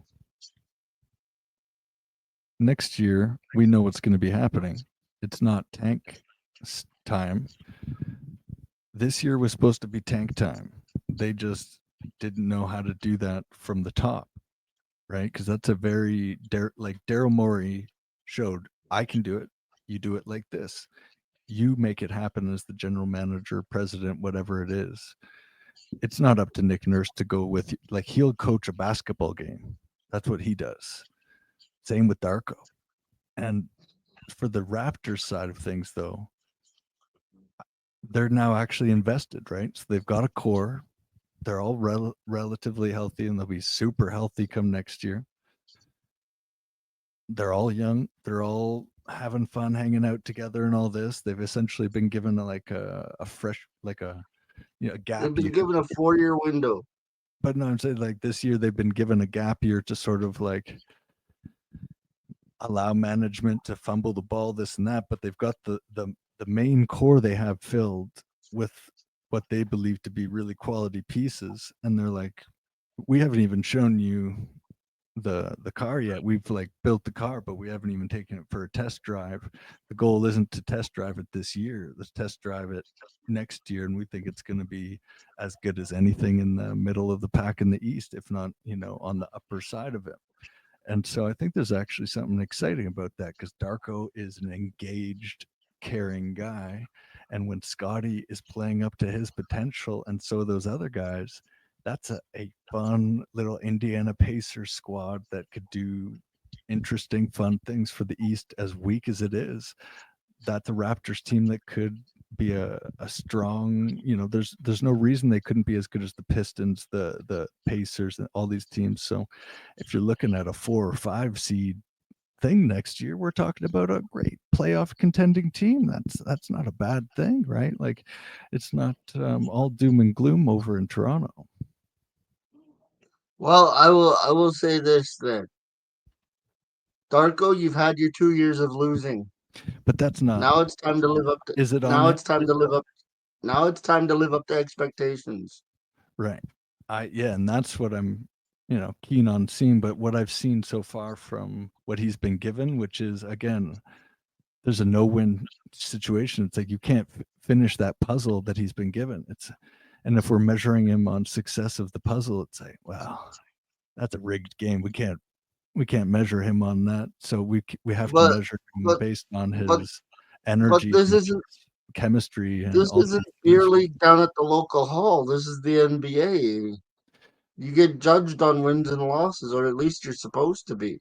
next year we know what's going to be happening. It's not tank time. This year was supposed to be tank time. They just didn't know how to do that from the top, right? Because that's a very like Daryl Morey showed. I can do it. You do it like this. You make it happen as the general manager, president, whatever it is. It's not up to Nick Nurse to go with, like, he'll coach a basketball game. That's what he does. Same with Darko. And for the Raptors side of things, though, they're now actually invested, right? So they've got a core. They're all relatively healthy, and they'll be super healthy come next year. They're all young. They're all having fun, hanging out together, and all this. They've essentially been given a fresh, like a They've gap been year. given a 4 year window. But no, I'm saying, like, this year they've been given a gap year to sort of like allow management to fumble the ball, this and that. But they've got the main core they have filled with what they believe to be really quality pieces, and they're like, we haven't even shown you the car yet. We've like built the car, but we haven't even taken it for a test drive. The goal isn't to test drive it this year. Let's test drive it next year, and we think it's going to be as good as anything in the middle of the pack in the East, if not, on the upper side of it. And so I think there's actually something exciting about that, because Darko is an engaged, caring guy. And when Scotty is playing up to his potential, and so those other guys, that's a fun little Indiana Pacers squad that could do interesting, fun things for the East, as weak as it is. That's a Raptors team that could be a strong, there's no reason they couldn't be as good as the Pistons, the Pacers, and all these teams. So if you're looking at a 4 or 5 seed thing next year, we're talking about a great playoff contending team. That's not a bad thing, right? Like, it's not all doom and gloom over in Toronto. Well, I will say this then. Darko, you've had your 2 years of losing. But that's not. Now it's time to live up to Is it on now him? it's time to live up now it's time to live up to expectations. Right. Yeah, and that's what I'm, keen on seeing. But what I've seen so far from what he's been given, which is, again, there's a no-win situation. It's like you can't finish that puzzle that he's been given. And if we're measuring him on success of the puzzle, it's like, well, that's a rigged game. We can't measure him on that. So we have to But measure him but based on but his but energy and his chemistry and this all isn't these beer things. league down at the local hall. This is the NBA. You get judged on wins and losses, or at least you're supposed to be.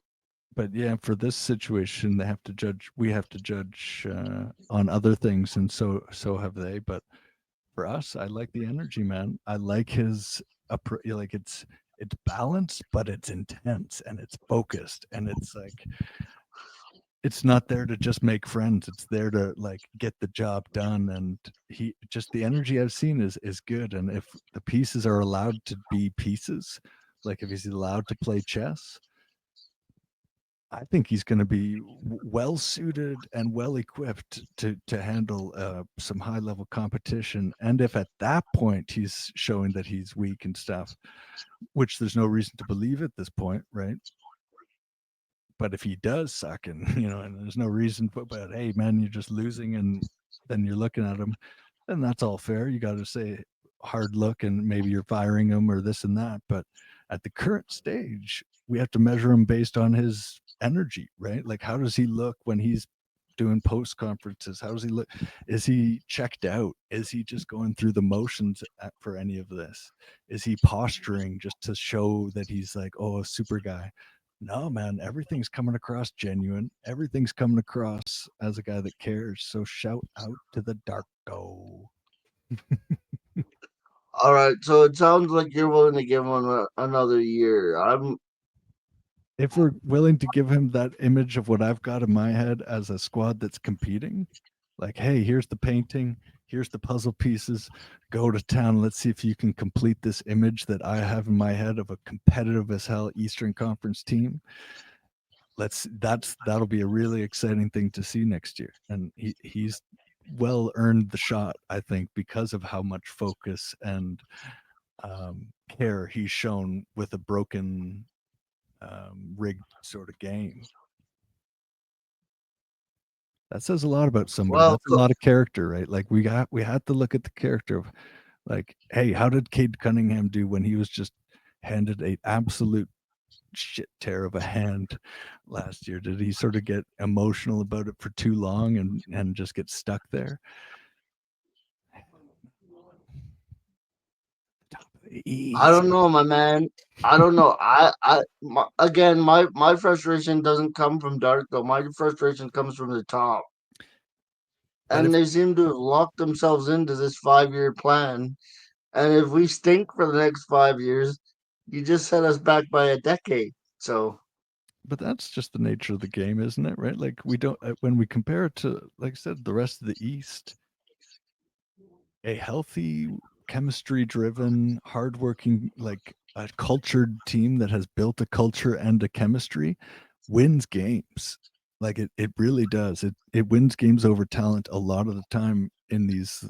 But yeah, for this situation, they have to judge. We have to judge on other things, and so have they. But for us, I like the energy, man. I like his like it's balanced, but it's intense and it's focused, and it's like it's not there to just make friends. It's there to like get the job done. And he just the energy I've seen is good. And if the pieces are allowed to be pieces, like if he's allowed to play chess, I think he's going to be well suited and well equipped to handle some high level competition. And if at that point he's showing that he's weak and stuff, which there's no reason to believe at this point, right? But if he does suck, and and there's no reason, but hey, man, you're just losing, and then you're looking at him, and that's all fair. You got to say hard look, and maybe you're firing him or this and that. But at the current stage, we have to measure him based on his energy, right? Like, how does he look when he's doing post conferences? How does he look? Is he checked out? Is he just going through the motions for any of this? Is he posturing just to show that he's like, oh, a super guy? No, man, everything's coming across genuine. Everything's coming across as a guy that cares. So shout out to the Darko. All right, so it sounds like you're willing to give him another year. If we're willing to give him that image of what I've got in my head as a squad that's competing, like, hey, here's the painting, here's the puzzle pieces, go to town. Let's see if you can complete this image that I have in my head of a competitive as hell Eastern Conference team. That'll be a really exciting thing to see next year. And he's well earned the shot, I think, because of how much focus and care he's shown with a broken rigged sort of game. That says a lot about somebody. Well, That's a lot of character, right? Like we had to look at the character of like, hey, how did Cade Cunningham do when he was just handed a absolute shit tear of a hand last year? Did he sort of get emotional about it for too long and just get stuck there? Top of the I East. don't know, my man. I don't know. Again, my frustration doesn't come from Dark though. My frustration comes from the top, But and if they seem to have locked themselves into this 5 year plan. And if we stink for the next 5 years, you just set us back by a decade. So but that's just the nature of the game, isn't it? Right? Like we don't when we compare it to, like I said, the rest of the East, a healthy, chemistry driven, hardworking, like a cultured team that has built a culture and a chemistry wins games. Like it really does. It wins games over talent a lot of the time in these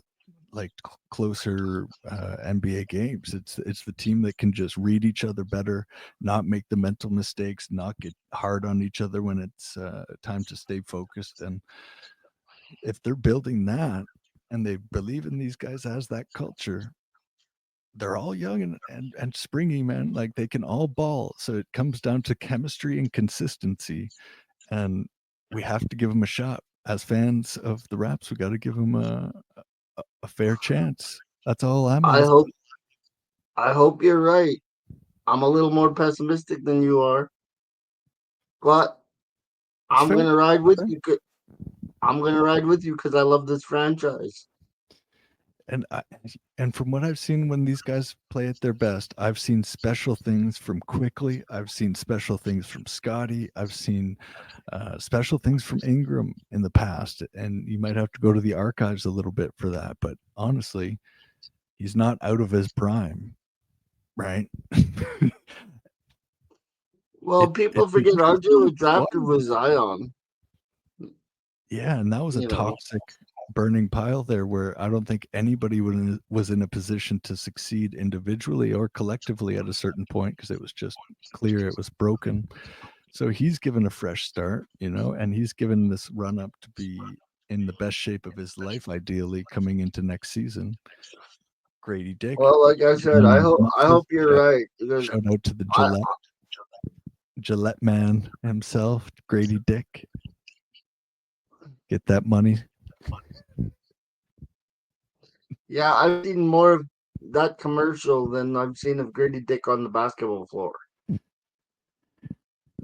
like closer NBA games. It's the team that can just read each other better, not make the mental mistakes, not get hard on each other when it's time to stay focused. And if they're building that and they believe in these guys as that culture, they're all young and springy, man. Like they can all ball. So it comes down to chemistry and consistency. And we have to give them a shot. As fans of the Raps, we got to give them a fair chance. That's all I'm I asking. hope I hope you're right. I'm a little more pessimistic than you are, but It's I'm fair. gonna ride with Fair. you. I'm gonna ride with you because I love this franchise. And and from what I've seen when these guys play at their best, I've seen special things from Quickly. I've seen special things from Scotty. I've seen special things from Ingram in the past. And you might have to go to the archives a little bit for that. But honestly, he's not out of his prime, right? Well, people It's an forget RJ interesting was squad. drafted with Zion. Yeah, and that was a You know, toxic burning pile there where I don't think anybody was in a position to succeed individually or collectively at a certain point because it was just clear it was broken. So he's given a fresh start, and he's given this run up to be in the best shape of his life, ideally coming into next season. Grady Dick. Well, like I said, Man is I massive. hope you're right because Shout out to the I Gillette man himself, Grady Dick. Get that money. yeah, I've seen more of that commercial than I've seen of Grady Dick on the basketball floor.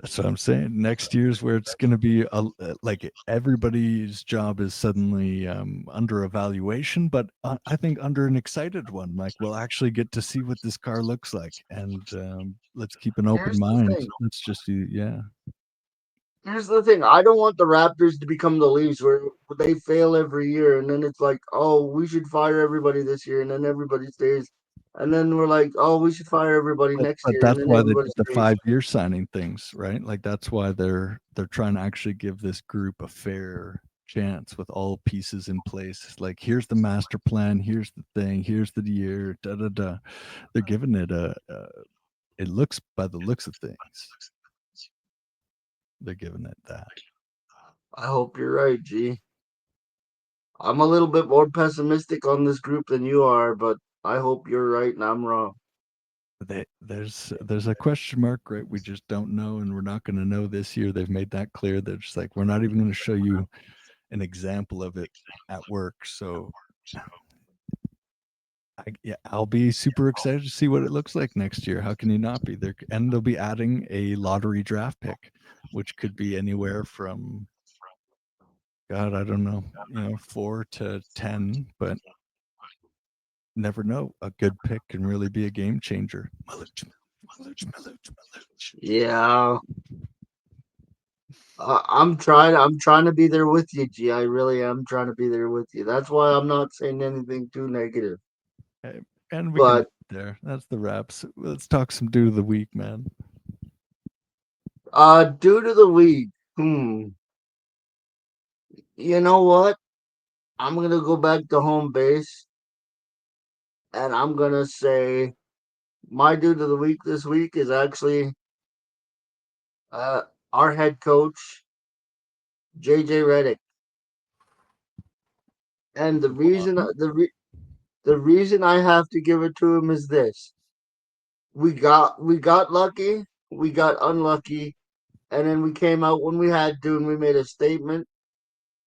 That's what I'm saying. Next year's where it's going to be like everybody's job is suddenly under evaluation, but I think under an excited one. Like we'll actually get to see what this car looks like, and let's keep an open Here's the mind. thing. Let's just do, yeah. Here's the thing. I don't want the Raptors to become the Leafs where they fail every year and then it's like, oh, we should fire everybody this year and then everybody stays. And then we're like, oh, we should fire everybody next But year and that's then why they everybody did the stays. 5 year signing things, right? Like that's why they're trying to actually give this group a fair chance with all pieces in place. Like here's the master plan, here's the thing, here's the year, da da da. They're giving it a it looks by the looks of things, they're giving it that. I hope you're right, G. I'm a little bit more pessimistic on this group than you are, but I hope you're right and I'm wrong. There's a question mark, right? We just don't know, and we're not going to know this year. They've made that clear. They're just like, we're not even going to show you an example of it at work. So yeah, I'll be super excited to see what it looks like next year. How can you not be there? And they'll be adding a lottery draft pick, which could be anywhere from God, I don't know, 4 to 10, but never know. A good pick can really be a game changer. Maluch, Maluch, Maluch, Maluch. Yeah, I'm trying to be there with you, G. I really am trying to be there with you. That's why I'm not saying anything too negative. Okay, and we can end But there. That's the wraps. Let's talk some dude of the week, man. due to the week, you know what? I'm gonna go back to home base and I'm gonna say my dude of the week this week is actually uh our head coach, JJ Redick. And the reason I have to give it to him is this. We got lucky, we got unlucky, and then we came out when we had to and we made a statement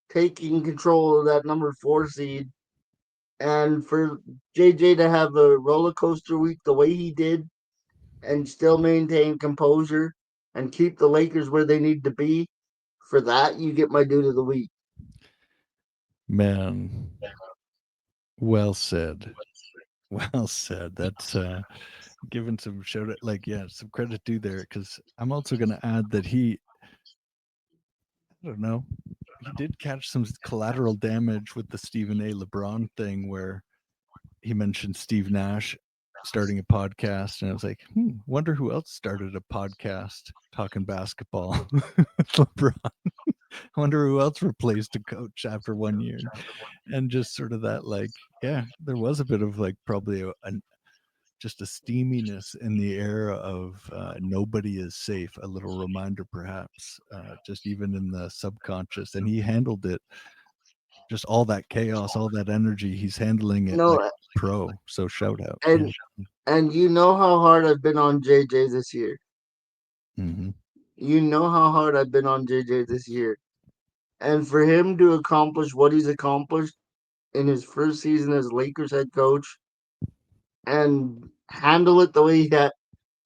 taking control of that number 4 seed. And for JJ to have a roller coaster week the way he did and still maintain composure and keep the Lakers where they need to be, for that you get my dude of the week. Man, well said. Well said. That's giving some shout out, like, yeah, some credit due there, because I'm also going to add that I don't know, he did catch some collateral damage with the Stephen A. LeBron thing where he mentioned Steve Nash starting a podcast, and I was like, wonder who else started a podcast talking basketball with LeBron. I wonder who else replaced a coach after 1 year, and just sort of that, like, yeah, there was a bit of like probably just a steaminess in the air of nobody is safe. A little reminder, perhaps, just even in the subconscious, and he handled it. Just all that chaos, all that energy, he's handling it like No, pro. So shout out, yeah. and and you know how hard I've been on JJ this year. Hmm. You know how hard I've been on JJ this year. And for him to accomplish what he's accomplished in his first season as Lakers head coach and handle it the way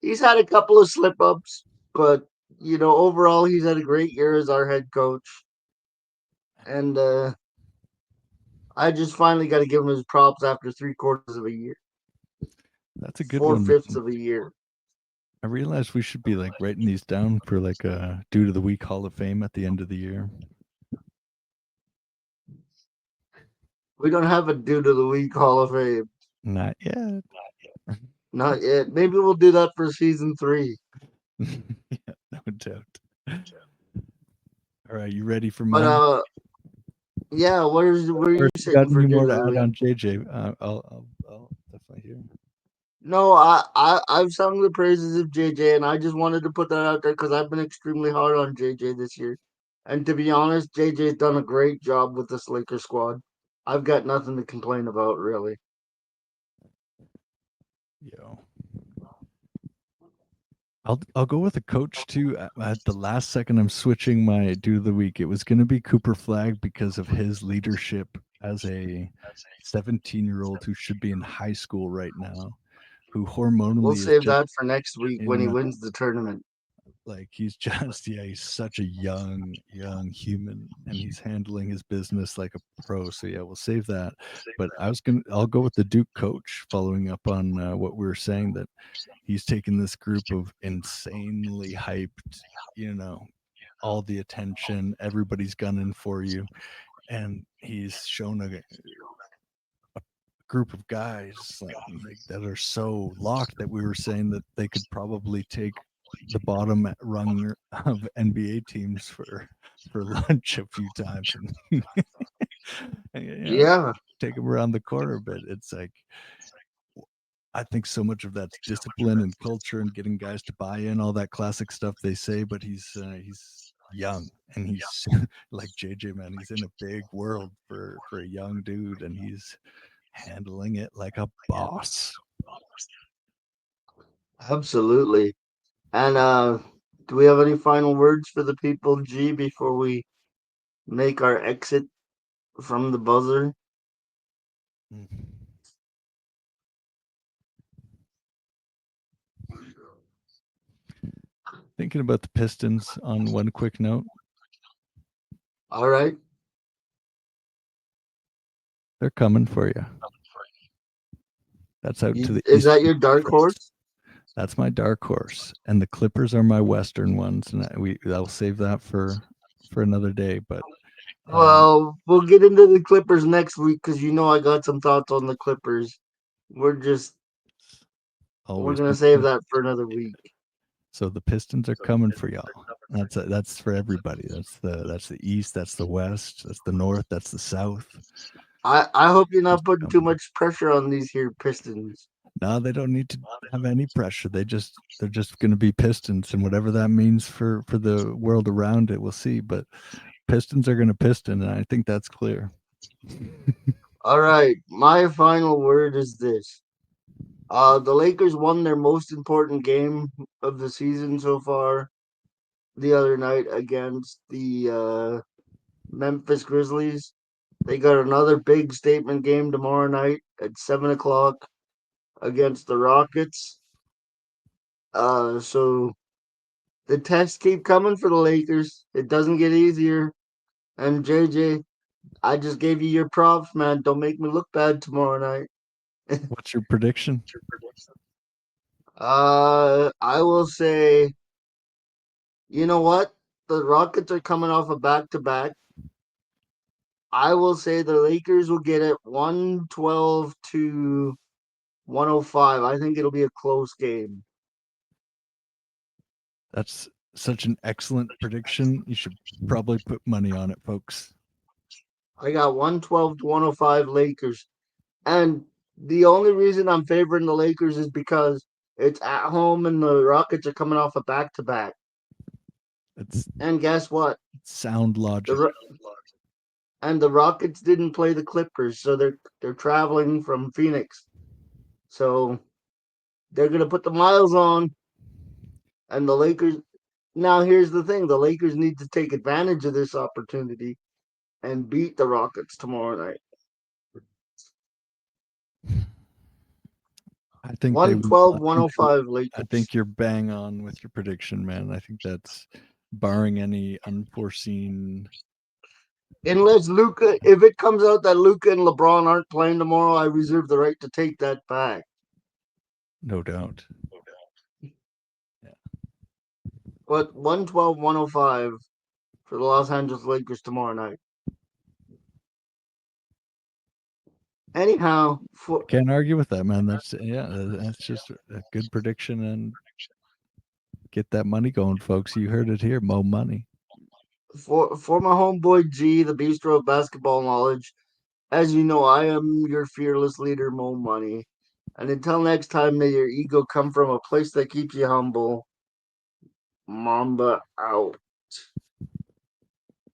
he's had a couple of slip ups, but overall he's had a great year as our head coach. And I just finally got to give him his props after 3/4 of a year, That's a good four one, fifths man. of a year. I realized we should be like writing these down for like a Dude of the Week Hall of Fame at the end of the year. We don't have a dude of the week Hall of Fame. Not yet. Not yet. Maybe we'll do that for season 3. Yeah, no doubt. All right, you ready for But mine? yeah, where are Or you if you got sitting for any more dude to of the add week? on JJ, I'll definitely hear. No, I've sung the praises of JJ, and I just wanted to put that out there because I've been extremely hard on JJ this year. And to be honest, JJ's done a great job with this Lakers squad. I've got nothing to complain about, really. Yo, I'll go with a coach too. At the last second, I'm switching my dude of the week. It was going to be Cooper Flag because of his leadership as a 17-year-old who should be in high school right now, who We'll hormonally is save just that for next week when he in wins the tournament. like he's just yeah, he's such a young human, and he's handling his business like a pro. So yeah, we'll save that. But I'll go with the Duke coach, following up on what we were saying, that he's taken this group of insanely hyped, you know, all the attention, everybody's gunning for you, and he's shown a group of guys like that are so locked that we were saying that they could probably take the bottom rung of NBA teams for lunch a few times, and, and Yeah, take them around the corner. But it's like I think so much of that's discipline and culture and getting guys to buy in, all that classic stuff they say. But he's young, and he's like JJ, man. He's in a big world for a young dude, and he's handling it like a boss. absolutely. And do we have any final words for the people, G, before we make our exit from the buzzer? Mm. Thinking about the Pistons on one quick note, All right. they're coming for you. That's out to the Is East that your dark Coast. horse? That's my dark horse, and the Clippers are my Western ones, and I'll save that for another day. But um, Well, we'll get into the Clippers next week because you know I got some thoughts on the Clippers. We're just we're always gonna been save good. that for another week. So the Pistons are coming for y'all. That's for everybody. That's the East. That's the West. That's the North. That's the South. I hope you're Just not putting too coming. much pressure on these here Pistons. No, they don't need to have any pressure. They're just going to be Pistons, and whatever that means for the world around it, we'll see. But Pistons are going to piston, and I think that's clear. All right, my final word is this. The Lakers won their most important game of the season so far the other night against the Memphis Grizzlies. They got another big statement game tomorrow night at 7 o'clock against the Rockets. So the tests keep coming for the Lakers. It doesn't get easier. And JJ, I just gave you your props, man. Don't make me look bad tomorrow night. What's your prediction? I will say, you know what? The Rockets are coming off a back to back. I will say the Lakers will get it 112 to 105. I think it'll be a close game. That's such an excellent prediction. You should probably put money on it, folks. I got 112 to 105 Lakers. And the only reason I'm favoring the Lakers is because it's at home and the Rockets are coming off a back to back. It's And guess what? sound logic. The the Rockets didn't play the Clippers, so they're traveling from Phoenix. So they're gonna put the miles on, and the Lakers. Now here's the thing: the Lakers need to take advantage of this opportunity and beat the Rockets tomorrow night. I think they will. 112, 105 I Lakers. think you're bang on with your prediction, man. I think that's barring any unforeseen. Unless Luca, if it comes out that Luca and LeBron aren't playing tomorrow, I reserve the right to take that back. No doubt. Yeah. But 112, 105 for the Los Angeles Lakers tomorrow night. Anyhow, Can't argue with that, man. That's just a good prediction, and get that money going, folks. You heard it here, Mo Money. for my homeboy G, the bistro of basketball knowledge, as you know, I am your fearless leader, MoeMoney. And until next time, may your ego come from a place that keeps you humble. Mamba out.